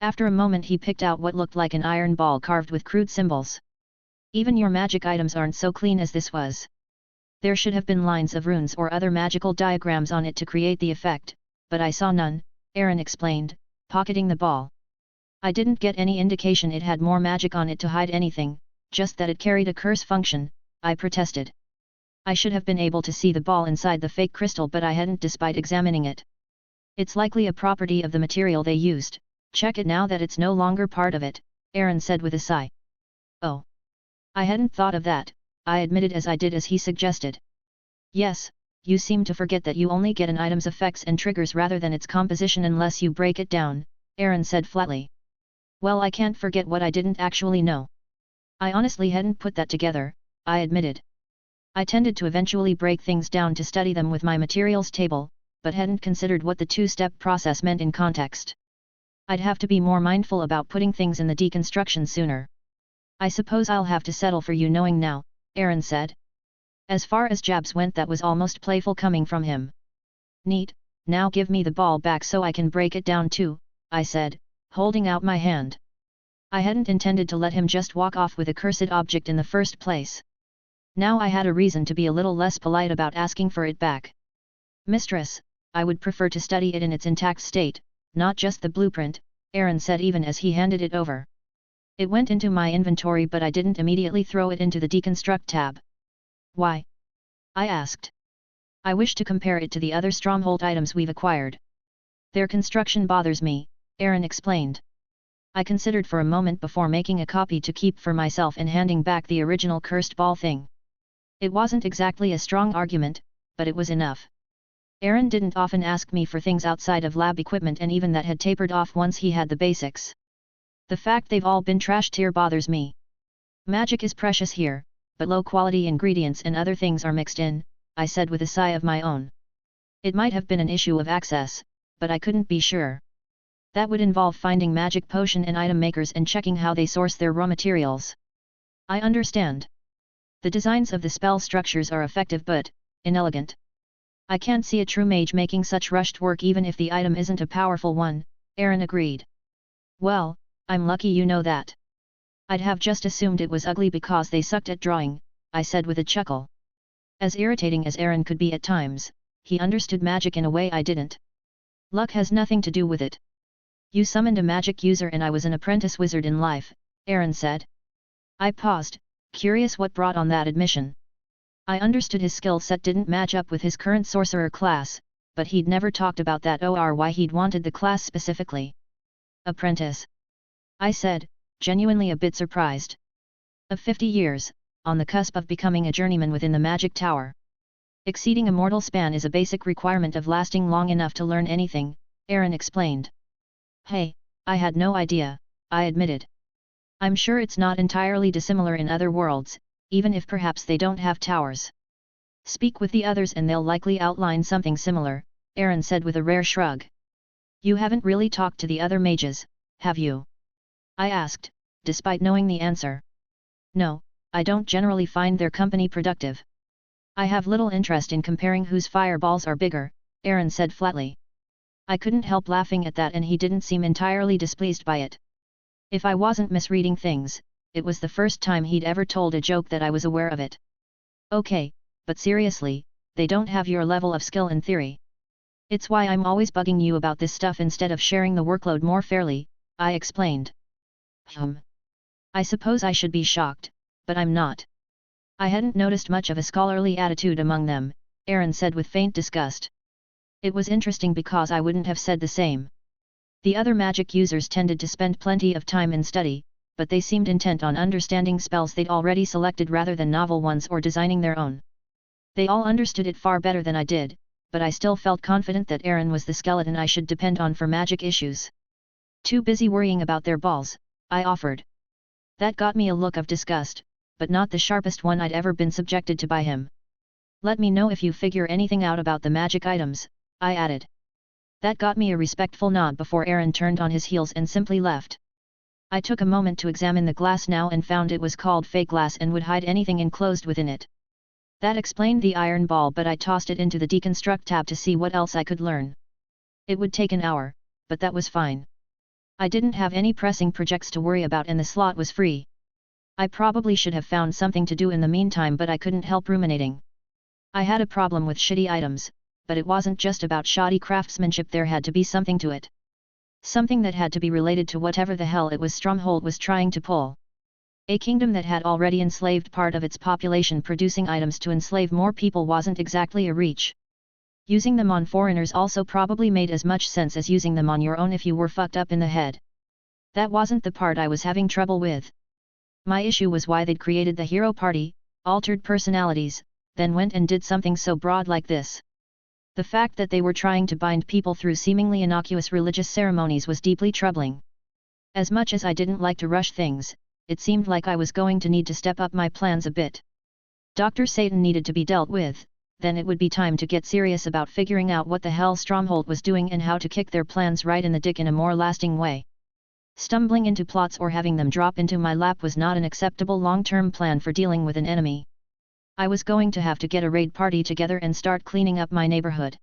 After a moment he picked out what looked like an iron ball carved with crude symbols. Even your magic items aren't so clean as this was. There should have been lines of runes or other magical diagrams on it to create the effect, but I saw none, Eern explained, pocketing the ball. I didn't get any indication it had more magic on it to hide anything, just that it carried a curse function, I protested. I should have been able to see the ball inside the fake crystal, but I hadn't despite examining it. It's likely a property of the material they used. Check it now that it's no longer part of it, Eern said with a sigh. Oh. I hadn't thought of that, I admitted as I did as he suggested. Yes, you seem to forget that you only get an item's effects and triggers rather than its composition unless you break it down, Eern said flatly. Well, I can't forget what I didn't actually know. I honestly hadn't put that together, I admitted. I tended to eventually break things down to study them with my materials table, but hadn't considered what the two-step process meant in context. I'd have to be more mindful about putting things in the deconstruction sooner. I suppose I'll have to settle for you knowing now, Eern said. As far as jabs went, that was almost playful coming from him. Neat, now give me the ball back so I can break it down too, I said, holding out my hand. I hadn't intended to let him just walk off with a cursed object in the first place. Now I had a reason to be a little less polite about asking for it back. Mistress, I would prefer to study it in its intact state, not just the blueprint, Eern said even as he handed it over. It went into my inventory, but I didn't immediately throw it into the Deconstruct tab. Why? I asked. I wish to compare it to the other stronghold items we've acquired. Their construction bothers me, Eern explained. I considered for a moment before making a copy to keep for myself and handing back the original cursed ball thing. It wasn't exactly a strong argument, but it was enough. Eern didn't often ask me for things outside of lab equipment, and even that had tapered off once he had the basics. The fact they've all been trashed here bothers me. Magic is precious here, but low-quality ingredients and other things are mixed in, I said with a sigh of my own. It might have been an issue of access, but I couldn't be sure. That would involve finding magic potion and item makers and checking how they source their raw materials. I understand. The designs of the spell structures are effective but inelegant. I can't see a true mage making such rushed work even if the item isn't a powerful one, Eern agreed. Well, I'm lucky you know that. I'd have just assumed it was ugly because they sucked at drawing, I said with a chuckle. As irritating as Eern could be at times, he understood magic in a way I didn't. Luck has nothing to do with it. You summoned a magic user and I was an apprentice wizard in life, Eern said. I paused, curious what brought on that admission. I understood his skill set didn't match up with his current sorcerer class, but he'd never talked about that or why he'd wanted the class specifically. Apprentice. I said, genuinely a bit surprised. Of 50 years, on the cusp of becoming a journeyman within the magic tower. Exceeding a mortal span is a basic requirement of lasting long enough to learn anything, Eern explained. Hey, I had no idea, I admitted. I'm sure it's not entirely dissimilar in other worlds, even if perhaps they don't have towers. Speak with the others and they'll likely outline something similar, Eern said with a rare shrug. You haven't really talked to the other mages, have you? I asked, despite knowing the answer. No, I don't generally find their company productive. I have little interest in comparing whose fireballs are bigger, Eern said flatly. I couldn't help laughing at that and he didn't seem entirely displeased by it. If I wasn't misreading things, it was the first time he'd ever told a joke that I was aware of it. Okay, but seriously, they don't have your level of skill in theory. It's why I'm always bugging you about this stuff instead of sharing the workload more fairly, I explained. I suppose I should be shocked, but I'm not. I hadn't noticed much of a scholarly attitude among them, Eern said with faint disgust. It was interesting because I wouldn't have said the same. The other magic users tended to spend plenty of time in study, but they seemed intent on understanding spells they'd already selected rather than novel ones or designing their own. They all understood it far better than I did, but I still felt confident that Eern was the skeleton I should depend on for magic issues. Too busy worrying about their balls, I offered. That got me a look of disgust, but not the sharpest one I'd ever been subjected to by him. Let me know if you figure anything out about the magic items, I added. That got me a respectful nod before Eern turned on his heels and simply left. I took a moment to examine the glass now and found it was called fake glass and would hide anything enclosed within it. That explained the iron ball, but I tossed it into the Deconstruct tab to see what else I could learn. It would take an hour, but that was fine. I didn't have any pressing projects to worry about and the slot was free. I probably should have found something to do in the meantime, but I couldn't help ruminating. I had a problem with shitty items, but it wasn't just about shoddy craftsmanship, there had to be something to it. Something that had to be related to whatever the hell it was Stronghold was trying to pull. A kingdom that had already enslaved part of its population, producing items to enslave more people wasn't exactly a reach. Using them on foreigners also probably made as much sense as using them on your own if you were fucked up in the head. That wasn't the part I was having trouble with. My issue was why they'd created the hero party, altered personalities, then went and did something so broad like this. The fact that they were trying to bind people through seemingly innocuous religious ceremonies was deeply troubling. As much as I didn't like to rush things, it seemed like I was going to need to step up my plans a bit. Dr. Satan needed to be dealt with, then it would be time to get serious about figuring out what the hell Stronghold was doing and how to kick their plans right in the dick in a more lasting way. Stumbling into plots or having them drop into my lap was not an acceptable long-term plan for dealing with an enemy. I was going to have to get a raid party together and start cleaning up my neighborhood.